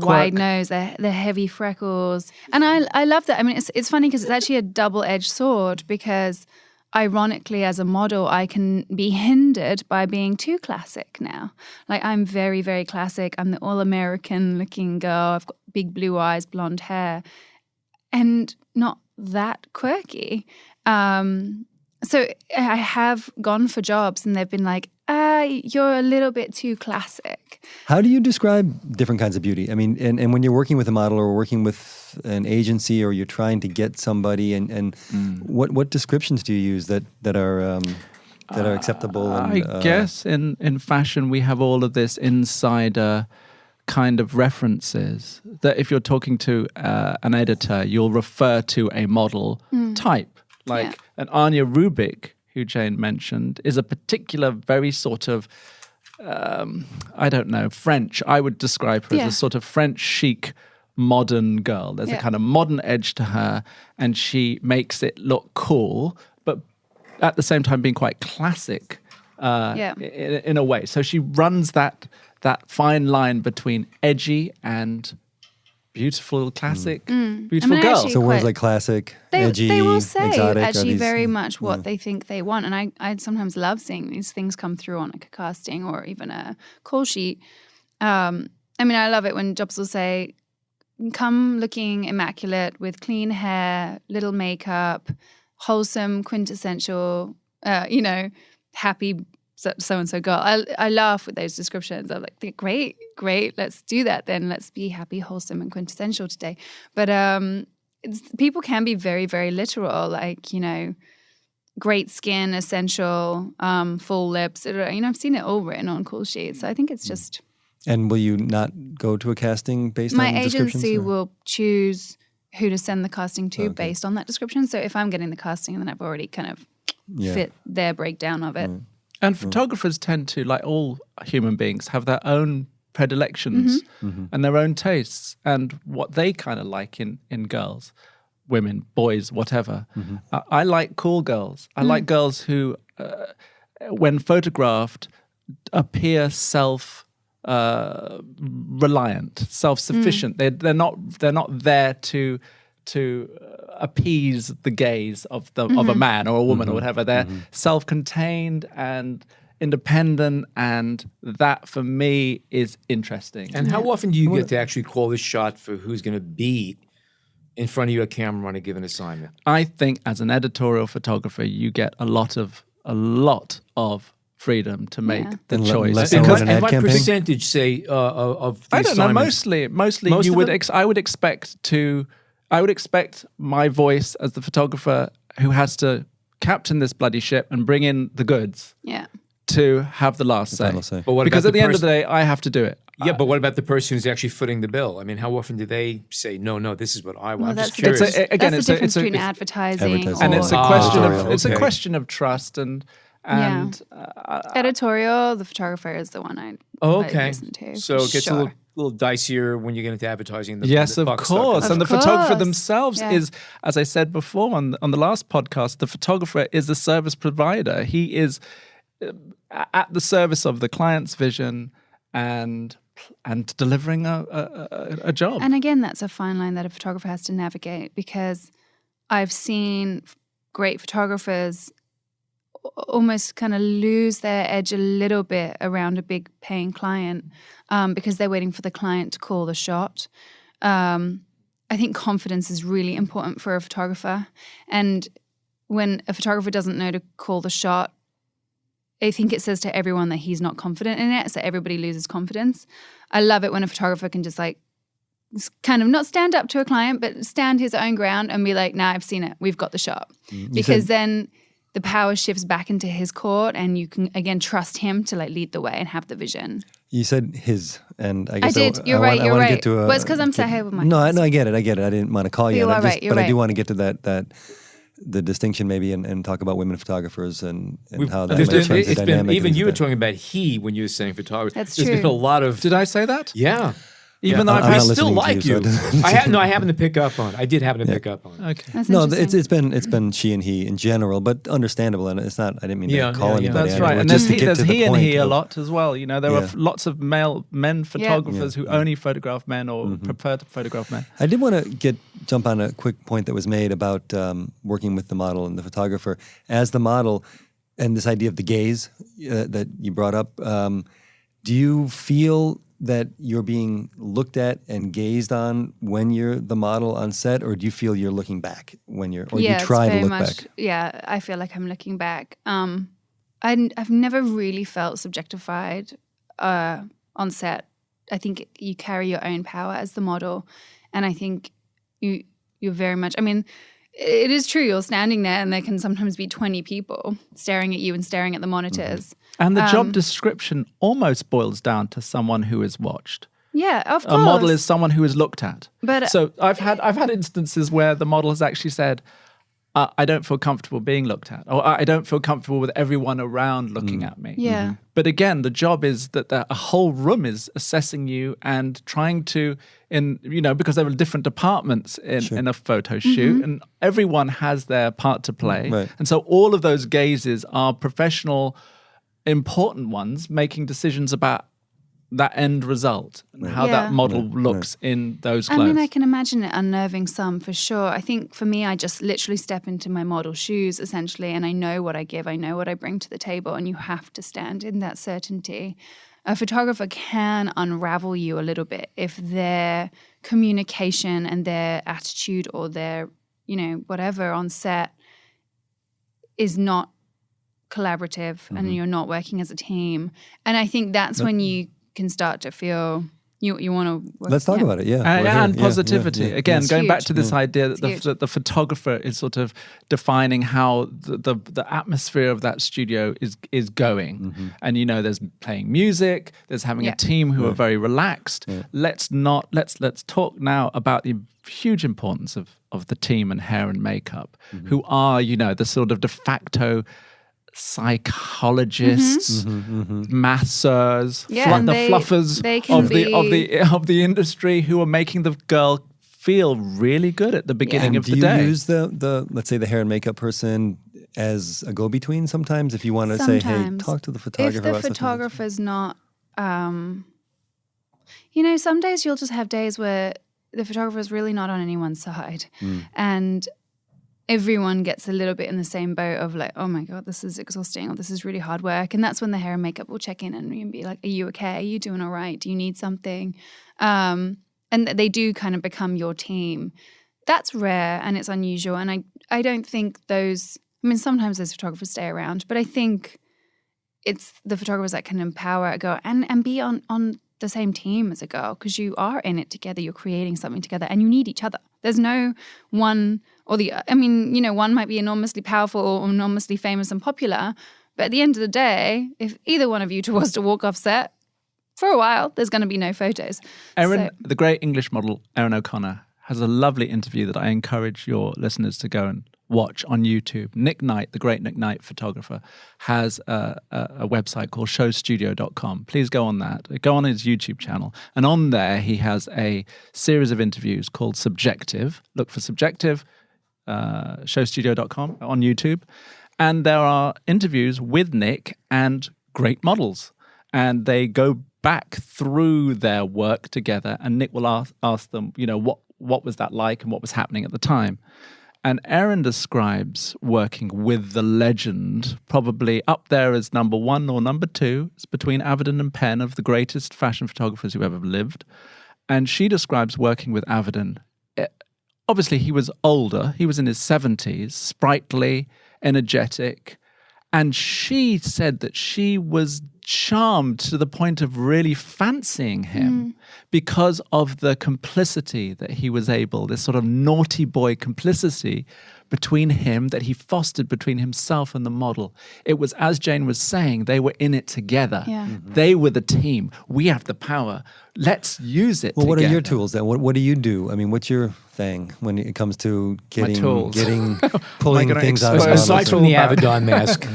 wide nose, the heavy freckles. And I love that. I mean, it's funny because it's actually a double-edged sword, because ironically, as a model, I can be hindered by being too classic now. Like, I'm very, very classic. I'm the all-American looking girl. I've got big blue eyes, blonde hair, and not that quirky. So I have gone for jobs and they've been like, you're a little bit too classic. How do you describe different kinds of beauty? I mean, and when you're working with a model or working with an agency, or you're trying to get somebody, and what descriptions do you use that are acceptable? I guess in fashion we have all of this insider kind of references that if you're talking to an editor, you'll refer to a model type. Like an Tanya Rubik, who Jayne mentioned, is a particular very sort of, French. I would describe her as a sort of French chic, modern girl. There's a kind of modern edge to her, and she makes it look cool, but at the same time being quite classic in a way. So she runs that fine line between edgy and beautiful, classic, beautiful girl. So words like classic, edgy, they will say exotic, actually very much what they think they want. And I sometimes love seeing these things come through on like a casting or even a call sheet. I mean, I love it when jobs will say, come looking immaculate with clean hair, little makeup, wholesome, quintessential, happy so-and-so girl. I laugh with those descriptions. I'm like, great, let's do that then. Let's be happy, wholesome, and quintessential today. But people can be very, very literal, like, great skin, essential, full lips. I've seen it all written on call sheets. So I think it's just... And will you not go to a casting based on descriptions? My agency will choose who to send the casting to based on that description. So if I'm getting the casting, then I've already kind of fit their breakdown of it. And photographers tend to, like all human beings, have their own predilections and their own tastes and what they kind of like in girls, women, boys, whatever. I like cool girls. I like girls who, when photographed, appear self-reliant, self-sufficient. They're not there to appease the gaze of a man or a woman or whatever. They're self-contained and independent, and that for me is interesting. And how often do you get to actually call the shot for who's going to be in front of your camera on a given assignment? I think as an editorial photographer, you get a lot of freedom to make the choice. And what percentage, say, of the assignments? I don't know. Mostly, I would expect my voice as the photographer who has to captain this bloody ship and bring in the goods. To have the last say. But what because at the end of the day, I have to do it. Yeah, but what about the person who's actually footing the bill? I mean, how often do they say, no, this is what I want? Well, I'm just curious. that's the difference between advertising. And it's a question of trust and editorial. The photographer is the one I listen to. So it gets a little dicier when you get into advertising. Yes, of course. And the photographer themselves is, as I said before on the last podcast, the photographer is a service provider. He is at the service of the client's vision and delivering a job. And again, that's a fine line that a photographer has to navigate, because I've seen great photographers almost kind of lose their edge a little bit around a big paying client because they're waiting for the client to call the shot. I think confidence is really important for a photographer. And when a photographer doesn't know to call the shot, I think it says to everyone that he's not confident in it, so everybody loses confidence. I love it when a photographer can just like kind of not stand up to a client, but stand his own ground and be like, nah, I've seen it. We've got the shot. Because then the power shifts back into his court and you can, again, trust him to like lead the way and have the vision. You said his, and I guess I did. You're right. You're right. Well, it's because I'm Sahel with my No, I get it. I didn't want to call you. You are right. You're right. I do want to get to that the distinction maybe and talk about women photographers and how that might change the dynamic. Even you were talking about he when you were saying photography. That's There's true. been a lot of... Did I say that? Yeah. Even though I'm I not still listening to like you, you. so I happened to pick up on it. I did happen to pick up on it. Okay. That's No, interesting. it's been she and he in general, but understandable, and it's not. I didn't mean to call anybody. That's out. right. It And was there's just to get to the he and point he a of- lot as well. You know, there are lots of men photographers who only photograph men or prefer to photograph men. I did want to jump on a quick point that was made about working with the model and the photographer as the model, and this idea of the gaze that you brought up. Do you feel that you're being looked at and gazed on when you're the model on set, or do you feel you're looking back when you're, or you try to look back? Yeah, I feel like I'm looking back. I've never really felt subjectified on set. I think you carry your own power as the model, and I think you're very much. I mean, it is true. You're standing there, and there can sometimes be 20 people staring at you and staring at the monitors. And the job description almost boils down to someone who is watched. Yeah, of course. A model is someone who is looked at. But so I've had instances where the model has actually said, I don't feel comfortable being looked at, or I don't feel comfortable with everyone around looking at me. Yeah. But again, the job is that a whole room is assessing you and trying to, because there are different departments in a photo shoot, and everyone has their part to play. Right. And so all of those gazes are professional, important ones, making decisions about that end result and how that model looks in those clothes. I mean, I can imagine it unnerving some for sure. I think for me, I just literally step into my model shoes essentially, and I know what I give, I know what I bring to the table, and you have to stand in that certainty. A photographer can unravel you a little bit if their communication and their attitude or their, whatever on set is not collaborative and you're not working as a team. And I think that's when you can start to feel you want to work. Let's talk about it. Yeah, and positivity. Yeah. Again, It's going back huge. to this idea that the photographer is sort of defining how the atmosphere of that studio is going. And there's playing music, there's having a team who are very relaxed. Let's talk now about the huge importance of the team and hair and makeup, who are the sort of de facto psychologists, masseurs, and the they fluffers can of the industry, who are making the girl feel really good at the beginning of the day. Do you use the let's say the hair and makeup person as a go-between sometimes if you want to say, hey, talk to the photographer if the about photographer's not some days you'll just have days where the photographer's really not on anyone's side and everyone gets a little bit in the same boat of like, oh my God, this is exhausting or this is really hard work. And that's when the hair and makeup will check in and be like, are you okay? Are you doing all right? Do you need something? And they do kind of become your team. That's rare and it's unusual. And I don't think sometimes those photographers stay around, but I think it's the photographers that can empower a girl and be on the same team as a girl, because you are in it together, you're creating something together and you need each other. There's no one or the, one might be enormously powerful or enormously famous and popular, but at the end of the day, if either one of you was to walk off set, for a while, there's going to be no photos. The great English model, Erin O'Connor, has a lovely interview that I encourage your listeners to go and watch on YouTube. Nick Knight, the great Nick Knight photographer, has a website called showstudio.com. Please go on that. Go on his YouTube channel. And on there, he has a series of interviews called Subjective. Look for Subjective, showstudio.com on YouTube. And there are interviews with Nick and great models. And they go back through their work together. And Nick will ask them, what was that like and what was happening at the time. And Erin describes working with the legend, probably up there as number 1 or number 2. It's between Avedon and Penn, of the greatest fashion photographers who ever lived. And she describes working with Avedon. Obviously, he was older. He was in his 70s, sprightly, energetic. And she said that she was charmed to the point of really fancying him because of the complicity that he was able, this sort of naughty boy complicity between him that he fostered between himself and the model. It was, as Jayne was saying, they were in it together. Yeah. They were the team. We have the power. Let's use it Well, what are together. your tools then? What do you do? I mean, what's your thing when it comes to tools. pulling gonna things out of expose- Aside models? from the Avedon mask.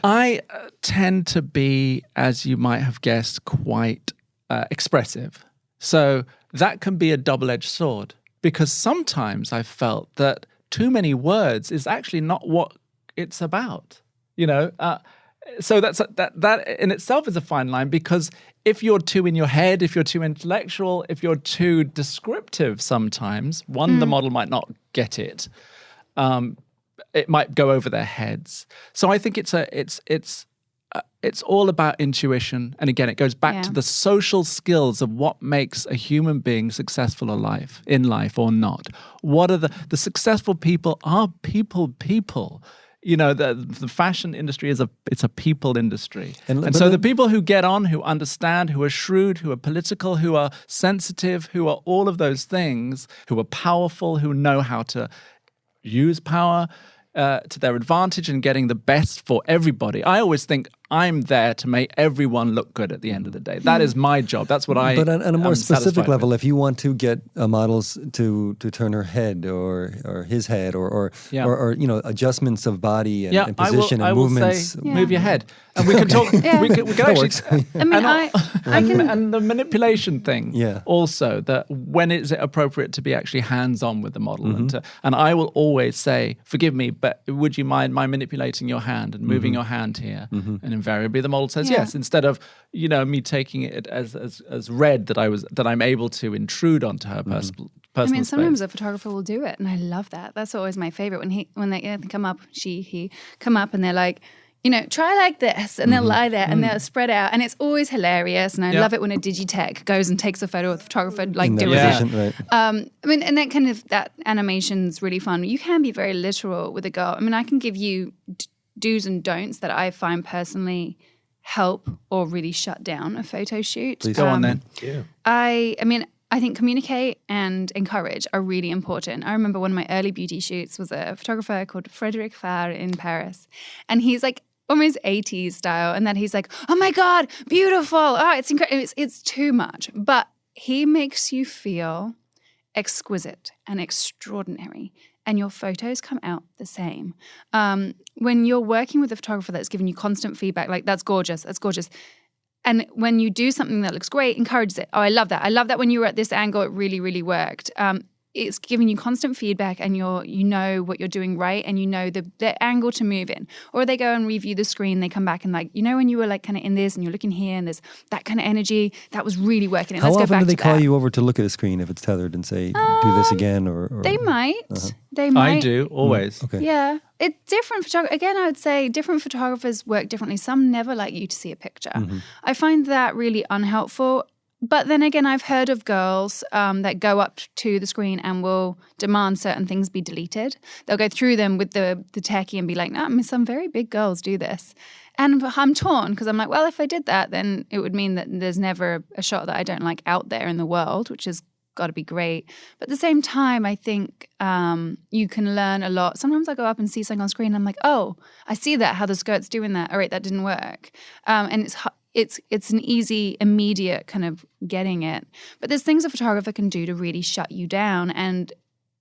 I tend to be, as you might have guessed, quite expressive. So that can be a double-edged sword, because sometimes I felt that too many words is actually not what it's about. So that in itself is a fine line, because if you're too in your head, if you're too intellectual, if you're too descriptive, sometimes the model might not get it. It might go over their heads. So I think it's all about intuition, and again, it goes back to the social skills of what makes a human being successful in life or not. What are the successful people are people. The fashion industry it's a people industry. And so the people who get on, who understand, who are shrewd, who are political, who are sensitive, who are all of those things, who are powerful, who know how to use power to their advantage and getting the best for everybody. I always think I'm there to make everyone look good at the end of the day. That is my job. That's what I. But on a more specific level, with. if you want to get models to turn her head or his head or adjustments of body and position I and will movements, say, move your head, and we can talk. We can actually. I mean, and the manipulation thing. Yeah. Also, that when is it appropriate to be actually hands-on with the model, and I will always say, forgive me, but would you mind my manipulating your hand and moving your hand here? And invariably the model says yes, instead of me taking it as read that I'm able to intrude onto her personal sometimes space. a photographer will do it, and I love that. That's always my favorite when they come up, he come up, and they're like, try like this, and they'll lie there and they'll spread out, and it's always hilarious. And I love it when a digitech goes and takes a photo of the photographer doing position, it. right. And that animation's really fun. You can be very literal with a girl. I mean, I can give you do's and don'ts that I find personally help or really shut down a photo shoot. Please go on then. Yeah. I think communicate and encourage are really important. I remember one of my early beauty shoots was a photographer called Frédéric Farr in Paris, and he's like almost 80s style, and then he's like, oh my God, beautiful. Oh, it's incredible. It's too much. But he makes you feel exquisite and extraordinary, and your photos come out the same. When you're working with a photographer that's giving you constant feedback, like, that's gorgeous, that's gorgeous. And when you do something that looks great, encourages it. Oh, I love that. I love that when you were at this angle, it really, really worked. It's giving you constant feedback, and you know what you're doing right, and you know the angle to move in. Or they go and review the screen, they come back and when you were like kind of in this and you're looking here and there's that kind of energy, that was really working. And How let's go often back do they to call that. you over to look at a screen if it's tethered and say, do this again? Or They might. They might. I do always. Okay. Yeah. It's different. Again, I would say different photographers work differently. Some never like you to see a picture. I find that really unhelpful. But then again, I've heard of girls that go up to the screen and will demand certain things be deleted. They'll go through them with the techie and be like, no, some very big girls do this. And I'm torn, because I'm like, well, if I did that, then it would mean that there's never a shot that I don't like out there in the world, which has got to be great. But at the same time, I think you can learn a lot. Sometimes I go up and see something on screen and I'm like, oh, I see that, how the skirt's doing that. All right, that didn't work. And it's an easy, immediate kind of getting it. But there's things a photographer can do to really shut you down, and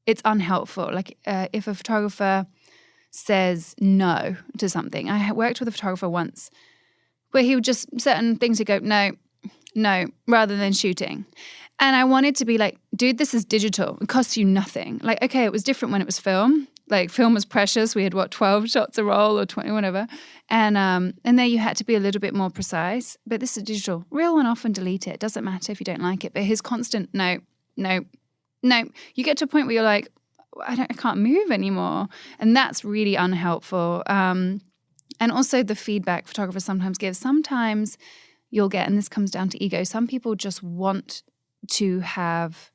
it's unhelpful. Like if a photographer says no to something. I worked with a photographer once where he would just, certain things he'd go, no, rather than shooting. And I wanted to be like, dude, this is digital. It costs you nothing. Like, okay, it was different when it was film. Like, film was precious. We had, 12 shots a roll or 20, whatever. And there you had to be a little bit more precise. But this is digital. Reel one off and delete it. Doesn't matter if you don't like it. But his constant no. You get to a point where you're like, I can't move anymore. And that's really unhelpful. And also the feedback photographers sometimes give. Sometimes you'll get, and this comes down to ego, some people just want to have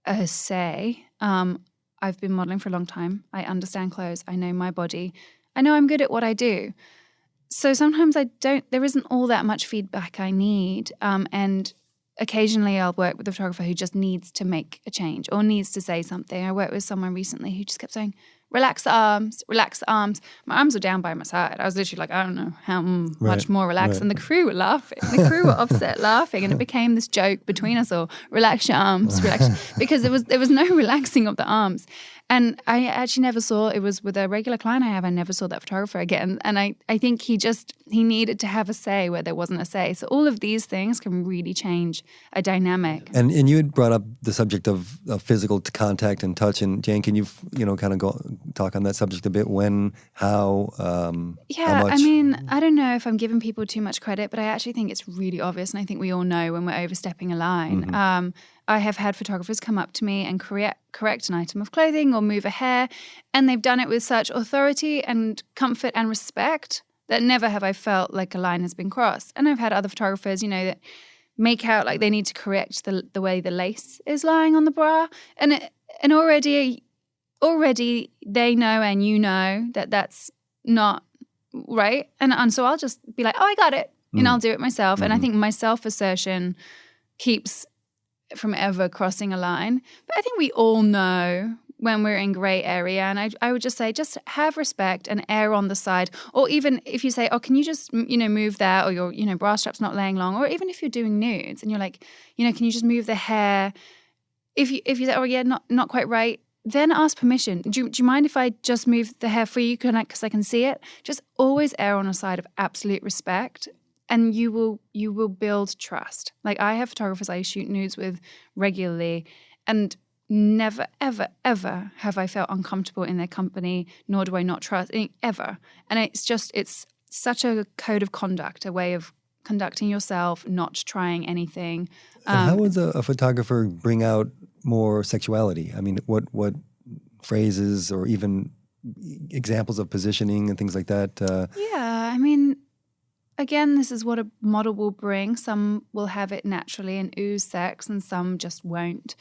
a say. I've been modeling for a long time. I understand clothes. I know my body. I know I'm good at what I do. So sometimes there isn't all that much feedback I need. And occasionally I'll work with a photographer who just needs to make a change or needs to say something. I worked with someone recently who just kept saying, relax the arms, relax the arms. My arms were down by my side. I was literally like, I don't know how much more relaxed. And the crew were laughing. The crew were offset laughing. And it became this joke between us all, relax your arms, relax. Because there was no relaxing of the arms. And I actually never saw, it was with a regular client I never saw that photographer again. And I think he needed to have a say where there wasn't a say. So all of these things can really change a dynamic. And you had brought up the subject of physical contact and touch. And Jayne, can you kind of talk on that subject a bit? When, how, how much? I mean, I don't know if I'm giving people too much credit, but I actually think it's really obvious. And I think we all know when we're overstepping a line. Mm-hmm. I have had photographers come up to me and correct an item of clothing or move a hair, and they've done it with such authority and comfort and respect that never have I felt like a line has been crossed. And I've had other photographers, that make out like they need to correct the way the lace is lying on the bra, and already they know and that that's not right, and so I'll just be like, oh, I got it, and I'll do it myself. And I think my self-assertion keeps from ever crossing a line. But I think we all know when we're in gray area, and I would just say, just have respect and err on the side. Or even if you say, oh, can you just move that, or your bra strap's not laying long, or even if you're doing nudes and you're like, can you just move the hair? If you say, oh yeah, not quite right, then ask permission. Do you mind if I just move the hair for you because I can see it? Just always err on a side of absolute respect. And you will build trust. Like, I have photographers I shoot nudes with regularly, and never, ever, ever have I felt uncomfortable in their company, nor do I not trust, ever. And it's such a code of conduct, a way of conducting yourself, not trying anything. And how would a photographer bring out more sexuality? I mean, what phrases or even examples of positioning and things like that? I mean, again, this is what a model will bring. Some will have it naturally and ooze sex, and some just won't.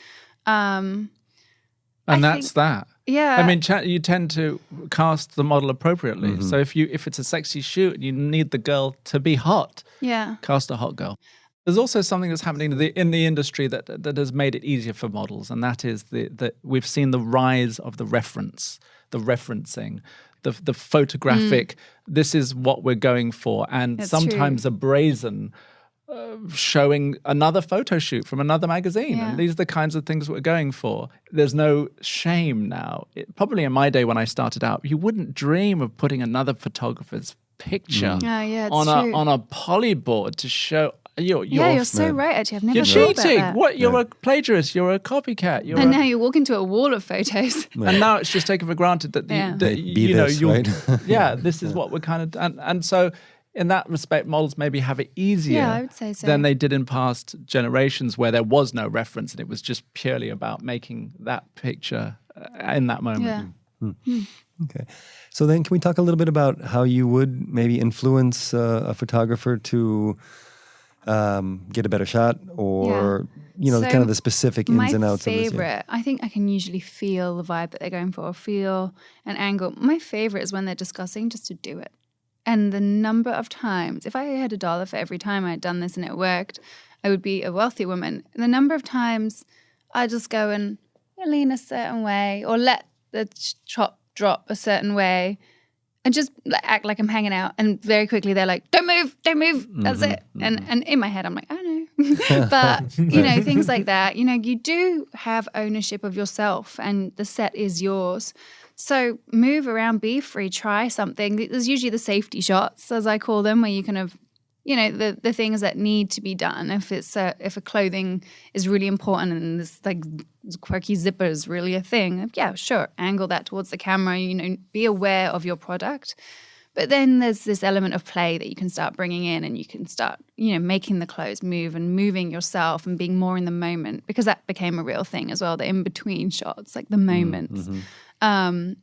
And that's that. Yeah. I mean, you tend to cast the model appropriately. Mm-hmm. So if it's a sexy shoot, you need the girl to be hot. Yeah. Cast a hot girl. There's also something that's happening in the industry that has made it easier for models, and that is that we've seen the rise of the referencing. The photographic, this is what we're going for. And That's sometimes true. a brazen showing another photo shoot from another magazine. Yeah. And these are the kinds of things we're going for. There's no shame now. Probably in my day when I started out, you wouldn't dream of putting another photographer's picture on a polyboard to show you're so right, actually. I've never you're thought cheating. about that. What? You're a plagiarist. You're a copycat. And now you walk into a wall of photos. And now it's just taken for granted that this is what we're kind of and so in that respect, models maybe have it easier I would say so. than they did in past generations where there was no reference and it was just purely about making that picture in that moment. Yeah. Okay. So then can we talk a little bit about how you would maybe influence a photographer to get a better shot, or So kind of the specific ins and outs of this? My favorite, I think I can usually feel the vibe that they're going for, feel an angle. My favorite is when they're discussing just to do it. And the number of times, if I had $1 for every time I'd done this and it worked, I would be a wealthy woman. And the number of times I just go and lean a certain way, or let the chop drop a certain way, and just act like I'm hanging out. And very quickly they're like, don't move, that's it. And in my head I'm like, I know. But, things like that. You do have ownership of yourself, and the set is yours. So move around, be free, try something. There's usually the safety shots, as I call them, where you kind of, the things that need to be done. If a clothing is really important and this like quirky zipper is really a thing, yeah, sure, angle that towards the camera. Be aware of your product. But then there's this element of play that you can start bringing in, and you can start, making the clothes move and moving yourself and being more in the moment, because that became a real thing as well, the in-between shots, like the moments.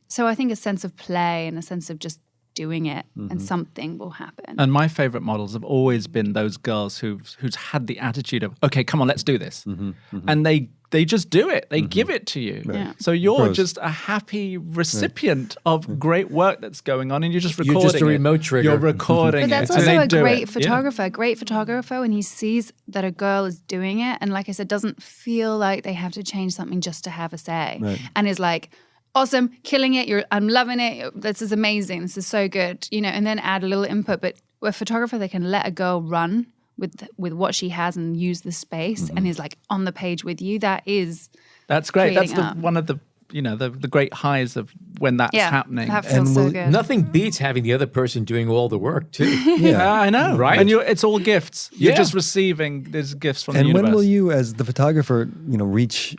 So I think a sense of play and a sense of just doing it and something will happen. And my favorite models have always been those girls who's had the attitude of, okay, come on, let's do this. And they just do it. They give it to you. Right. Yeah. So you're just a happy recipient of great work that's going on, and you're just recording You're just a remote trigger. You're recording But that's it. and also they a do great it. photographer. A great photographer, when he sees that a girl is doing it, and like I said, doesn't feel like they have to change something just to have a say, and is like, awesome, killing it, I'm loving it, this is amazing, this is so good, and then add a little input. But a photographer, they can let a girl run with what she has and use the space and is like on the page with you. That's great. That's creating up. one of the the great highs of when that's happening. That feels so good. Nothing beats having the other person doing all the work too. Yeah, I know. Right? And it's all gifts. You're Yeah. just receiving these gifts from the And universe. when will you, as the photographer, reach,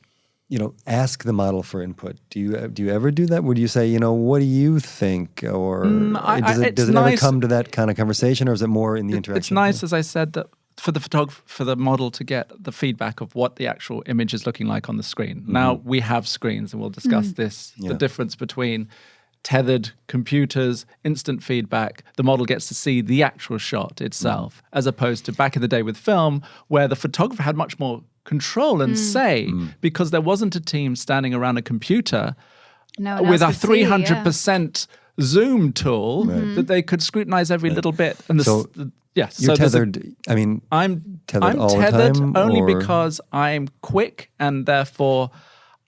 ask the model for input? Do you ever do that? Would you say, what do you think? Or does it ever nice. come to that kind of conversation, or is it more in the interaction? It's nice, as I said, that for the model to get the feedback of what the actual image is looking like on the screen. Now we have screens, and we'll discuss this, the difference between tethered computers, instant feedback. The model gets to see the actual shot itself, as opposed to back in the day with film, where the photographer had much more control and say, because there wasn't a team standing around a computer No one with a else could see, 300% zoom tool that they could scrutinize every little bit. And You're so tethered. I'm tethered all the tethered time, only or- because I'm quick, and therefore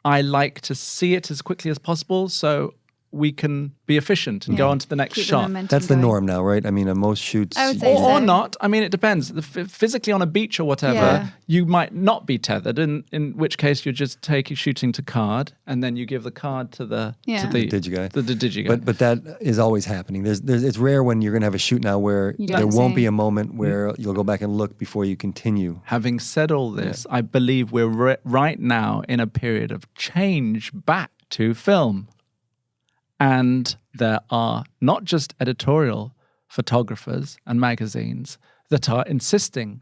I like to see it as quickly as possible, so we can be efficient and go on to the next Keep the shot. momentum That's the going. norm now, right? Most shoots. I would say Or so. not. It depends. Physically on a beach or whatever, Yeah. you might not be tethered, in which case you're just shooting to card, and then you give the card to the Yeah. The DigiGuy. The DigiGuy. But that is always happening. It's rare when you're going to have a shoot now where You there don't won't see. be a moment where you'll go back and look before you continue. Having said all this, I believe we're right now in a period of change back to film. And there are not just editorial photographers and magazines that are insisting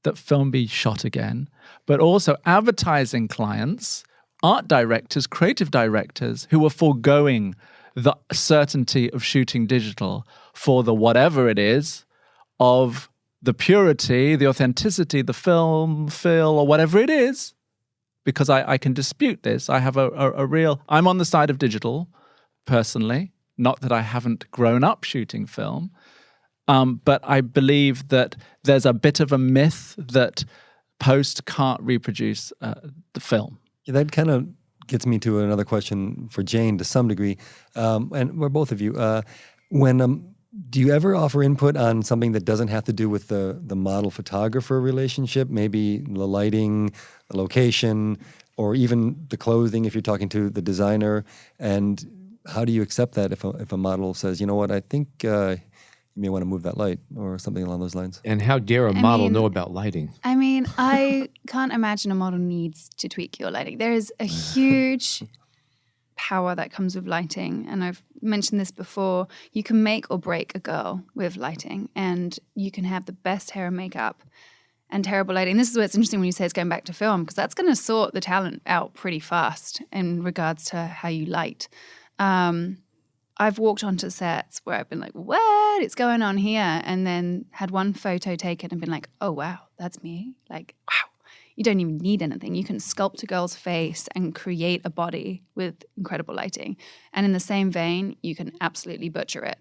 that film be shot again, but also advertising clients, art directors, creative directors who are foregoing the certainty of shooting digital for the whatever it is of the purity, the authenticity, the film, feel, or whatever it is, because I can dispute this. I have I'm on the side of digital, personally, not that I haven't grown up shooting film, but I believe that there's a bit of a myth that post can't reproduce the film. Yeah, that kind of gets me to another question for Jayne to some degree, and or both of you. Do you ever offer input on something that doesn't have to do with the model-photographer relationship, maybe the lighting, the location, or even the clothing if you're talking to the designer? And how do you accept that if a model says, you know what, I think you may want to move that light or something along those lines? And how dare a model know about lighting? I can't imagine a model needs to tweak your lighting. There is a huge power that comes with lighting, and I've mentioned this before. You can make or break a girl with lighting, and you can have the best hair and makeup and terrible lighting. This is where it's interesting when you say it's going back to film, because that's going to sort the talent out pretty fast in regards to how you light. I've walked onto sets where I've been like, what is going on here? And then had one photo taken and been like, oh, wow, that's me. Like, wow, you don't even need anything. You can sculpt a girl's face and create a body with incredible lighting. And in the same vein, you can absolutely butcher it.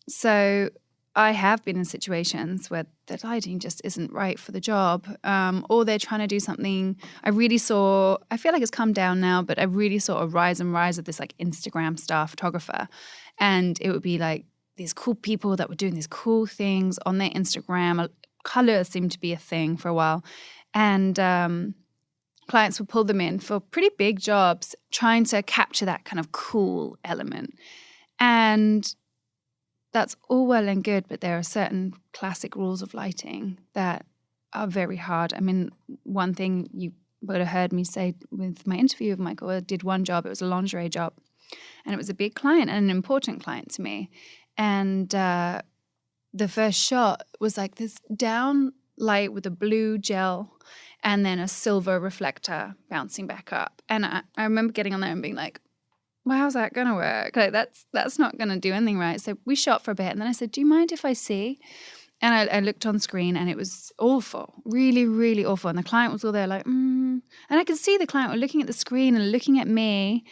So I have been in situations where the lighting just isn't right for the job, or they're trying to do something. I feel like it's come down now, but I really saw a rise of this like Instagram star photographer. And it would be like these cool people that were doing these cool things on their Instagram. Color seemed to be a thing for a while. And clients would pull them in for pretty big jobs, trying to capture that kind of cool element. And that's all well and good, but there are certain classic rules of lighting that are very hard. One thing you would have heard me say with my interview with Michael, I did one job, it was a lingerie job, and it was a big client and an important client to me. And the first shot was like this down light with a blue gel and then a silver reflector bouncing back up. And I remember getting on there and being like, well, how's that going to work? Like, that's not going to do anything right. So we shot for a bit. And then I said, do you mind if I see? And I looked on screen and it was awful, really, really awful. And the client was all there like, And I could see the client were looking at the screen and looking at me.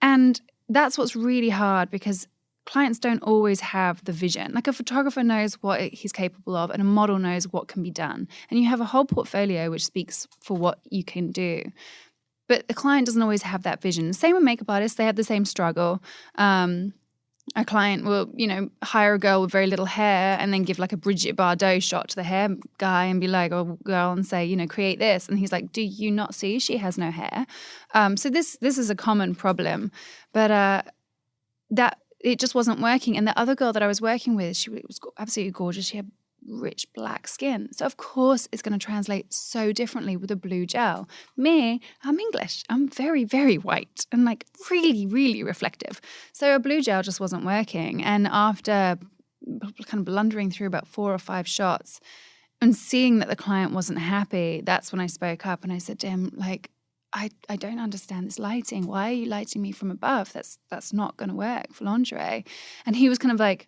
And that's what's really hard because clients don't always have the vision. Like a photographer knows what he's capable of and a model knows what can be done. And you have a whole portfolio which speaks for what you can do. But the client doesn't always have that vision. Same with makeup artists. They have the same struggle. A client will, hire a girl with very little hair and then give like a Brigitte Bardot shot to the hair guy and be like, oh, girl, and say, create this. And he's like, do you not see? She has no hair. So this is a common problem. But that it just wasn't working. And the other girl that I was working with, she was absolutely gorgeous. She had rich black skin. So of course it's going to translate so differently with a blue gel. Me, I'm English. I'm very, very white and like really, really reflective. So a blue gel just wasn't working. And after kind of blundering through about 4 or 5 shots and seeing that the client wasn't happy, that's when I spoke up and I said to him, like, I don't understand this lighting. Why are you lighting me from above? That's not going to work for lingerie. And he was kind of like,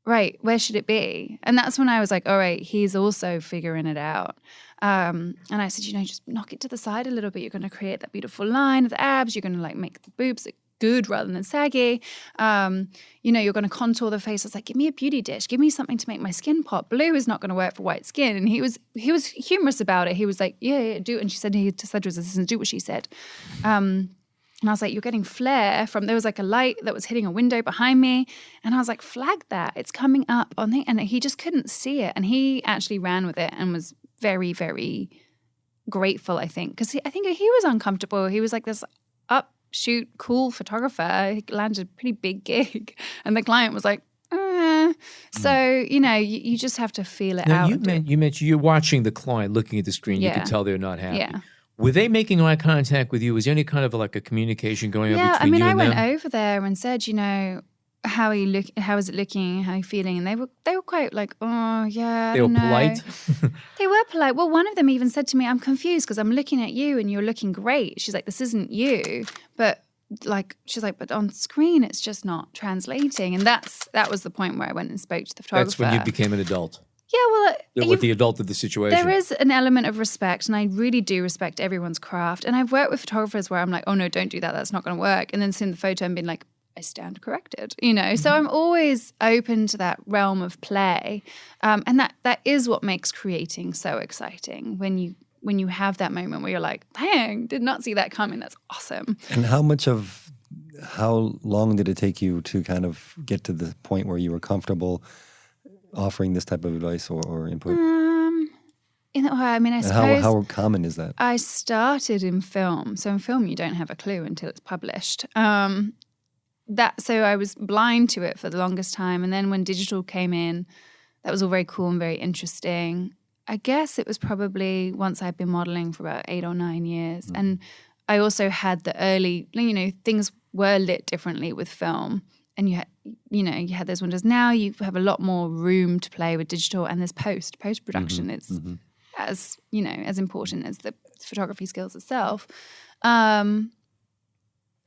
right, where should it be? And that's when I was like, all right, he's also figuring it out. And I said, just knock it to the side a little bit. You're going to create that beautiful line of the abs. You're going to like make the boobs look good rather than saggy. You're going to contour the face. I was like, give me a beauty dish. Give me something to make my skin pop. Blue is not going to work for white skin. And he was humorous about it. He was like, yeah, do it. And he said to his assistant, do what she said. And I was like, you're getting flare from, there was like a light that was hitting a window behind me. And I was like, flag that. It's coming up on the, and he just couldn't see it. And he actually ran with it and was very, very grateful, I think. Because I think he was uncomfortable. He was like this upshoot, cool photographer. He landed a pretty big gig. And the client was like, So, you just have to feel it out. You mentioned you're watching the client looking at the screen. Yeah. You can tell they're not happy. Yeah. Were they making eye contact with you? Was there any kind of like a communication going on between you and them? I went over there and said, how is it looking? How are you feeling? And they were quite like, oh yeah, they were polite. They were polite. Well, one of them even said to me, I'm confused because I'm looking at you and you're looking great. She's like, this isn't you, but but on screen it's just not translating. And that was the point where I went and spoke to the photographer. That's when you became an adult. Yeah, well, with the adult of the situation. There is an element of respect, and I really do respect everyone's craft. And I've worked with photographers where I'm like, oh no, don't do that. That's not going to work. And then seeing the photo and being like, I stand corrected, So I'm always open to that realm of play, and that is what makes creating so exciting when you have that moment where you're like, dang, did not see that coming. That's awesome. And how long did it take you to kind of get to the point where you were comfortable offering this type of advice or input? I suppose. How common is that? I started in film. So in film, you don't have a clue until it's published. So I was blind to it for the longest time. And then when digital came in, that was all very cool and very interesting. I guess it was probably once I'd been modeling for about 8 or 9 years. And I also had the early, things were lit differently with film. And you had those windows. Now you have a lot more room to play with digital, and there's post-production is as important as the photography skills itself.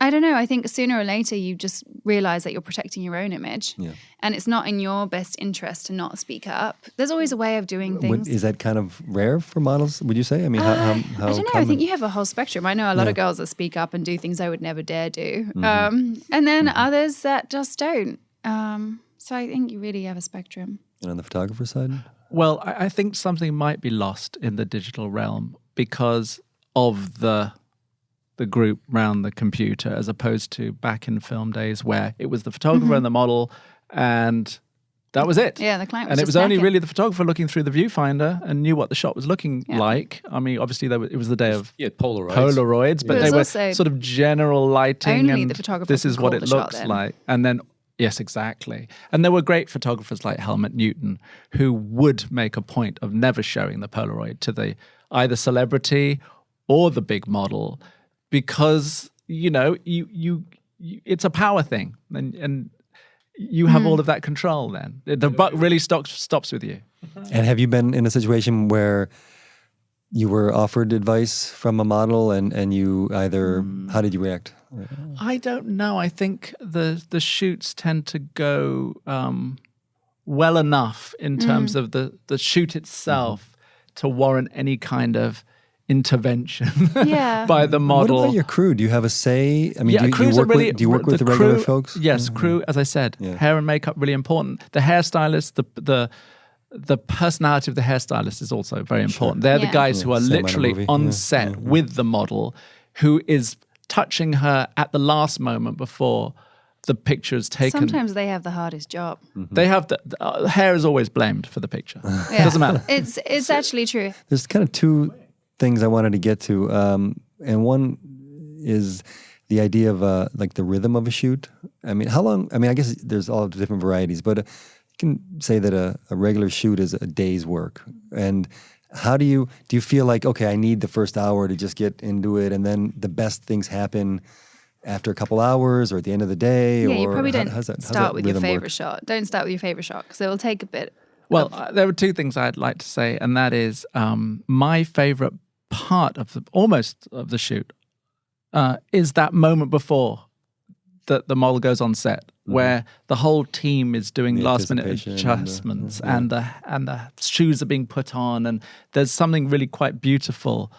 I don't know. I think sooner or later you just realize that you're protecting your own image, and it's not in your best interest to not speak up. There's always a way of doing things. Is that kind of rare for models, would you say? I mean, how I don't know. common? I think you have a whole spectrum. I know a lot of girls that speak up and do things I would never dare do, and then others that just don't. So I think you really have a spectrum. And on the photographer side? Well, I think something might be lost in the digital realm because of the group around the computer, as opposed to back in film days where it was the photographer and the model, and that was it. Yeah, the client was and it just was only naked. really the photographer looking through the viewfinder and knew what the shot was looking like. I mean, obviously it was the day of Polaroids, but they were sort of general lighting, only and the photographer this is can what call it the shot looks then. like. And then yes, exactly. And there were great photographers like Helmut Newton who would make a point of never showing the Polaroid to the either celebrity or the big model, because you it's a power thing, and you have all of that control then. The buck really stops with you. And have you been in a situation where you were offered advice from a model and you either, how did you react? I don't know. I think the shoots tend to go well enough in terms of the shoot itself to warrant any kind of intervention by the model. What about your crew? Do you have a say? I mean, Yeah, do you work with the regular folks? Yes, crew, as I said, hair and makeup really important. The hairstylist, the personality of the hairstylist is also very important. They're the guys who are literally on set with the model, who is touching her at the last moment before the picture is taken. Sometimes they have the hardest job. They have the hair is always blamed for the picture. It doesn't matter. It's actually true. There's kind of two things I wanted to get to, and one is the idea of like the rhythm of a shoot. I mean, how long? I mean, I guess there's all different varieties, but you can say that a regular shoot is a day's work. And how do you feel like, okay, I need the first hour to just get into it, and then the best things happen after a couple hours or at the end of the day? Yeah, or you probably don't how's that start with your rhythm favorite work? shot. Don't start with your favorite shot because it will take a bit. Well, there are two things I'd like to say, and that is my favorite part of the shoot is that moment before the model goes on set, where the whole team is doing last minute adjustments and the shoes are being put on, and there's something really quite beautiful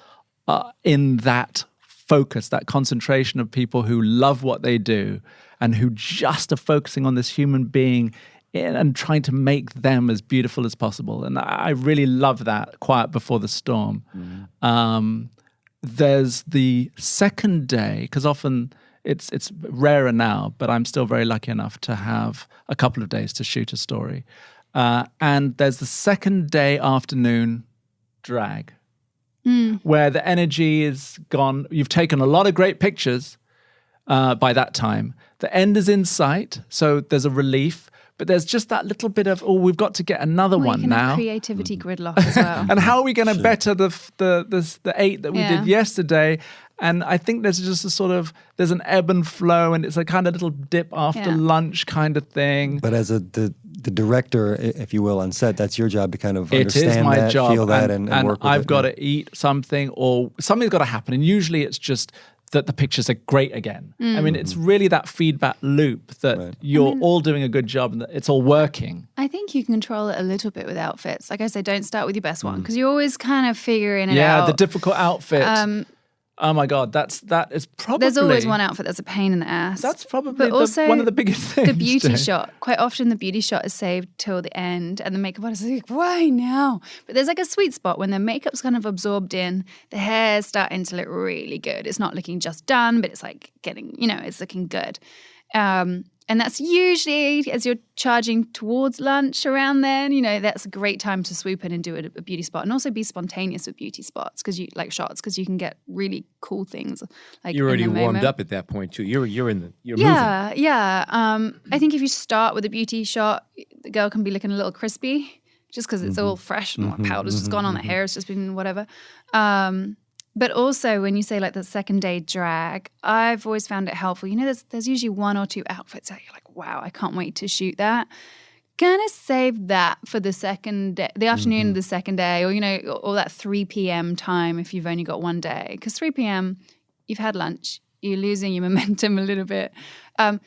in that focus, that concentration of people who love what they do and who just are focusing on this human being and trying to make them as beautiful as possible. And I really love that Quiet Before the Storm. There's the second day, because often it's rarer now, but I'm still very lucky enough to have a couple of days to shoot a story. And there's the second day afternoon drag, where the energy is gone. You've taken a lot of great pictures by that time. The end is in sight, so there's a relief. But there's just that little bit of, we've got to get another one you can now. have creativity gridlock as well. And how are we going to better the 8 that we did yesterday? And I think there's just a sort of, there's an ebb and flow, and it's a kind of little dip after lunch kind of thing. But as the director, if you will, on set, that's your job to kind of It understand is my that, job, feel that, and work with I've it. got to eat something, or something's got to happen. And usually it's just that the pictures are great again. I mean, it's really that feedback loop that you're all doing a good job and that it's all working. I think you can control it a little bit with outfits. Like I say, don't start with your best one because you're always kind of figuring it out. Yeah, the difficult outfit. Oh my God, that is probably... There's always one outfit that's a pain in the ass. That's probably also one of the biggest things. The beauty Jane. shot. Quite often the beauty shot is saved till the end and the makeup artist is like, why now? But there's like a sweet spot when the makeup's kind of absorbed in, the hair's starting to look really good. It's not looking just done, but it's like getting, it's looking good. And that's usually as you're charging towards lunch around then, that's a great time to swoop in and do a beauty spot, and also be spontaneous with beauty spots because you can get really cool things. Like You're already in the warmed moment. up at that point too. You're moving. Yeah. I think if you start with a beauty shot, the girl can be looking a little crispy just because it's all fresh and all the powder's just gone on, the hair has just been whatever. But also when you say like the second day drag, I've always found it helpful. There's usually 1 or 2 outfits that you're like, wow, I can't wait to shoot that. Gonna save that for the second day, the afternoon of the second day, or that 3 p.m. time if you've only got one day. Because 3 p.m., you've had lunch, you're losing your momentum a little bit.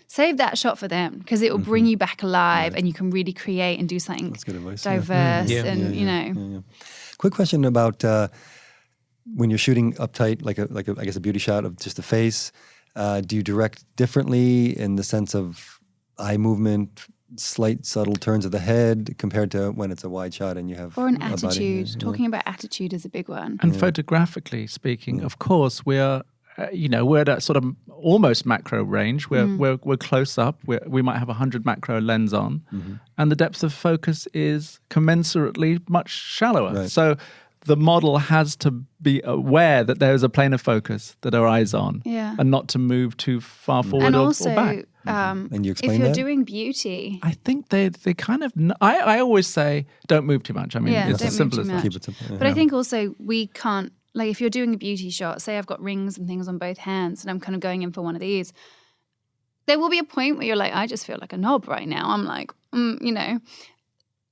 Save that shot for them because it will bring you back alive and you can really create and do something That's good advice. diverse Yeah. Quick question about... when you're shooting uptight, like I guess a beauty shot of just the face, do you direct differently in the sense of eye movement, slight subtle turns of the head compared to when it's a wide shot and you have or an a body? attitude? Talking about attitude is a big one. And photographically speaking, of course, we're at that sort of almost macro range. We're close up. We might have 100 macro lens on, and the depth of focus is commensurately much shallower. Right. So the model has to be aware that there is a plane of focus that her eye's on, and not to move too far forward And or also, back. And you explain if you're that? doing beauty, I think they kind of. I always say don't move too much. I mean, it's don't as move simple too as much. that. Keep it simple. but I think also we can't, like if you're doing a beauty shot, say I've got rings and things on both hands and I'm kind of going in for one of these, there will be a point where you're like, I just feel like a knob right now. I'm like,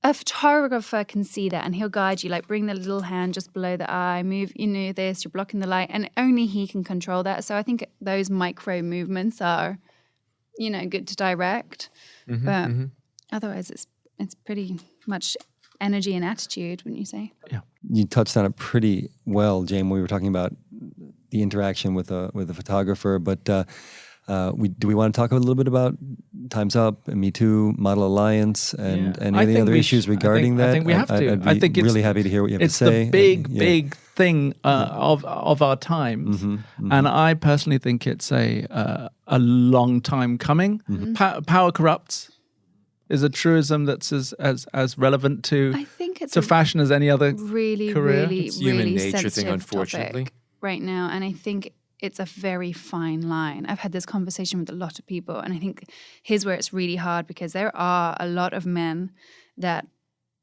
a photographer can see that and he'll guide you, like bring the little hand just below the eye, move, this, you're blocking the light, and only he can control that. So I think those micro movements are, good to direct. But otherwise it's pretty much energy and attitude, wouldn't you say? Yeah. You touched on it pretty well, Jayne, when we were talking about the interaction with a photographer, but do we want to talk a little bit about Time's Up and Me Too, Model Alliance, and any other issues regarding that? I think we have to. I'd be really happy to hear what you have to say. It's the big thing of our times, and I personally think it's a long time coming. Power corrupts is a truism that's as relevant to fashion as any other really, career. really, It's human really nature sensitive thing, unfortunately. topic right now, and I think it's a very fine line. I've had this conversation with a lot of people, and I think here's where it's really hard, because there are a lot of men that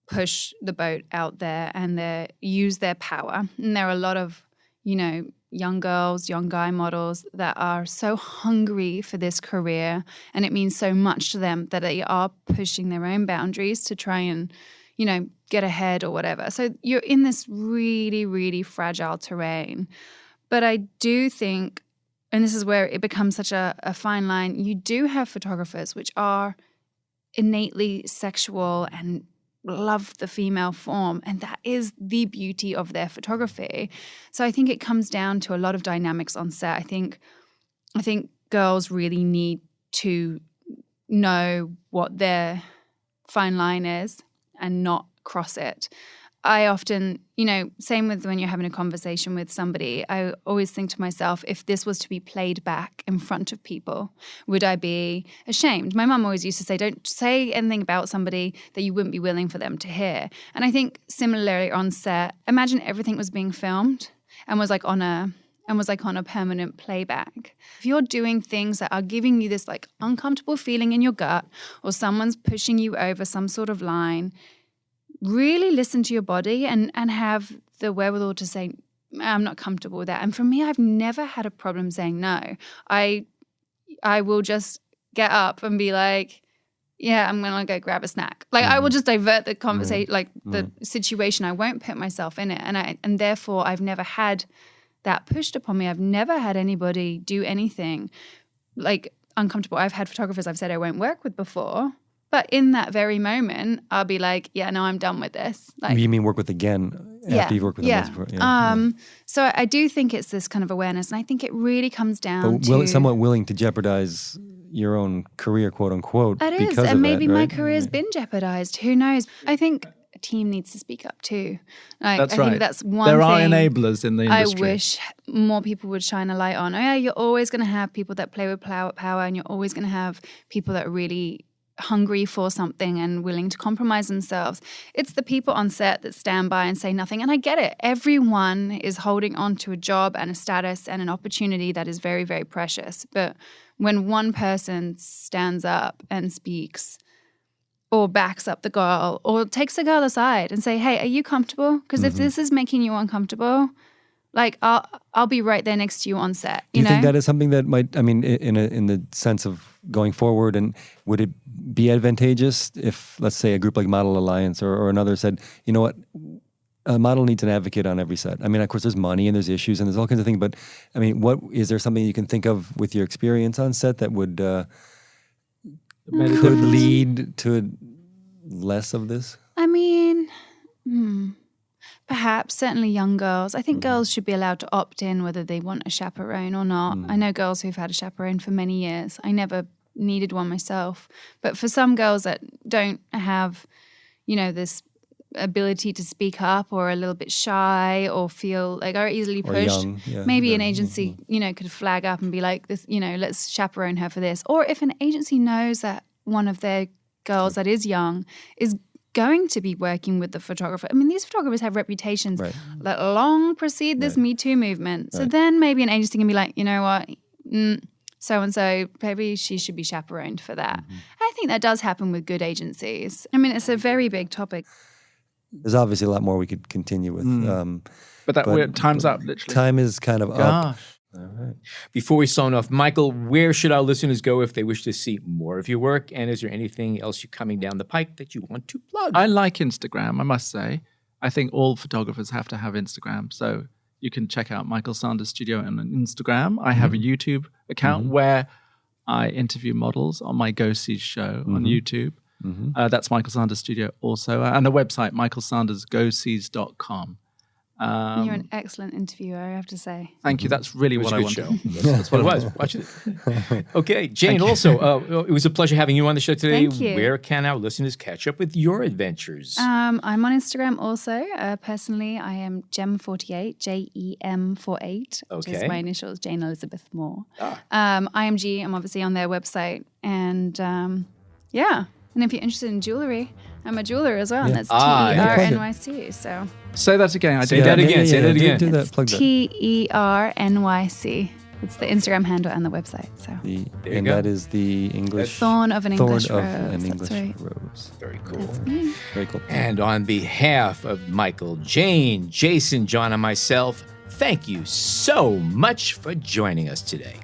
push the boat out there and they use their power. And there are a lot of, young girls, young guy models that are so hungry for this career, and it means so much to them that they are pushing their own boundaries to try and, get ahead or whatever. So you're in this really, really fragile terrain. But I do think, and this is where it becomes such a fine line, you do have photographers which are innately sexual and love the female form, and that is the beauty of their photography. So I think it comes down to a lot of dynamics on set. I think girls really need to know what their fine line is and not cross it. I often, same with when you're having a conversation with somebody, I always think to myself, if this was to be played back in front of people, would I be ashamed? My mum always used to say, don't say anything about somebody that you wouldn't be willing for them to hear. And I think similarly on set, imagine everything was being filmed and was on a permanent playback. If you're doing things that are giving you this uncomfortable feeling in your gut, or someone's pushing you over some sort of line, really listen to your body and have the wherewithal to say, I'm not comfortable with that. And for me, I've never had a problem saying no. I will just get up and be like, yeah, I'm going to go grab a snack. I will just divert the conversation, the situation. I won't put myself in it. And therefore, I've never had that pushed upon me. I've never had anybody do anything uncomfortable. I've had photographers I've said I won't work with before. But in that very moment, I'll be like, yeah, no, I'm done with this. You mean work with again after you've worked with them once before? Yeah. So I do think it's this kind of awareness, and I think it really comes down to... somewhat willing to jeopardize your own career, quote unquote, it because is, and maybe that, my right? career's been jeopardized. Who knows? I think a team needs to speak up too. That's I right. think that's one there thing are enablers in the industry. I wish more people would shine a light on. Oh, yeah, you're always going to have people that play with power, and you're always going to have people that are really hungry for something and willing to compromise themselves. It's the people on set that stand by and say nothing. And I get it. Everyone is holding on to a job and a status and an opportunity that is very, very precious. But when one person stands up and speaks, or backs up the girl, or takes the girl aside and say, hey, are you comfortable? Because if this is making you uncomfortable, I'll be right there next to you on set. Do you think that is something that might, in the sense of going forward, and would it be advantageous if, let's say, a group like Model Alliance or another said, you know what, a model needs an advocate on every set? Of course, there's money and there's issues and there's all kinds of things, but what is there something you can think of with your experience on set that would could lead to less of this? Perhaps, certainly young girls. I think girls should be allowed to opt in whether they want a chaperone or not. I know girls who've had a chaperone for many years. I never needed one myself. But for some girls that don't have, this ability to speak up, or a little bit shy, or feel are easily pushed, maybe an agency, could flag up and be like, this, let's chaperone her for this. Or if an agency knows that one of their girls that is young is going to be working with the photographer. These photographers have reputations that long precede this Me Too movement. So then maybe an agency can be like, you know what, so-and-so, maybe she should be chaperoned for that. I think that does happen with good agencies. It's a very big topic. There's obviously a lot more we could continue with. But time's up, literally. Time is kind of up. All right. Before we sign off, Michael, where should our listeners go if they wish to see more of your work? And is there anything else you're coming down the pike that you want to plug? I like Instagram, I must say. I think all photographers have to have Instagram. So you can check out Michael Sanders Studio on Instagram. I have a YouTube account where I interview models on my Go See show on YouTube. That's Michael Sanders Studio also. And a website, michaelsandersgosees.com. You're an excellent interviewer, I have to say. Thank you. That's really what I want. That's what it was. Watch it. Okay, Jayne, also, it was a pleasure having you on the show today. Thank you. Where can our listeners catch up with your adventures? I'm on Instagram also. Personally, I am Gem48, JEM48, which is Okay. my initials, Jayne Elizabeth Moore. IMG, I'm obviously on their website. And yeah, and if you're interested in jewelry, I'm a jeweler as well, and that's TERNYC. So Say that again. Say that again. Say that again. Do that. Plug that. TERNYC. It's the Instagram handle and the website. So And go. that is the English Thorn of an English Thorn Rose. of an That's English right. Rose. Very cool. That's me. Very cool. And on behalf of Michael, Jayne, Jason, John, and myself, thank you so much for joining us today.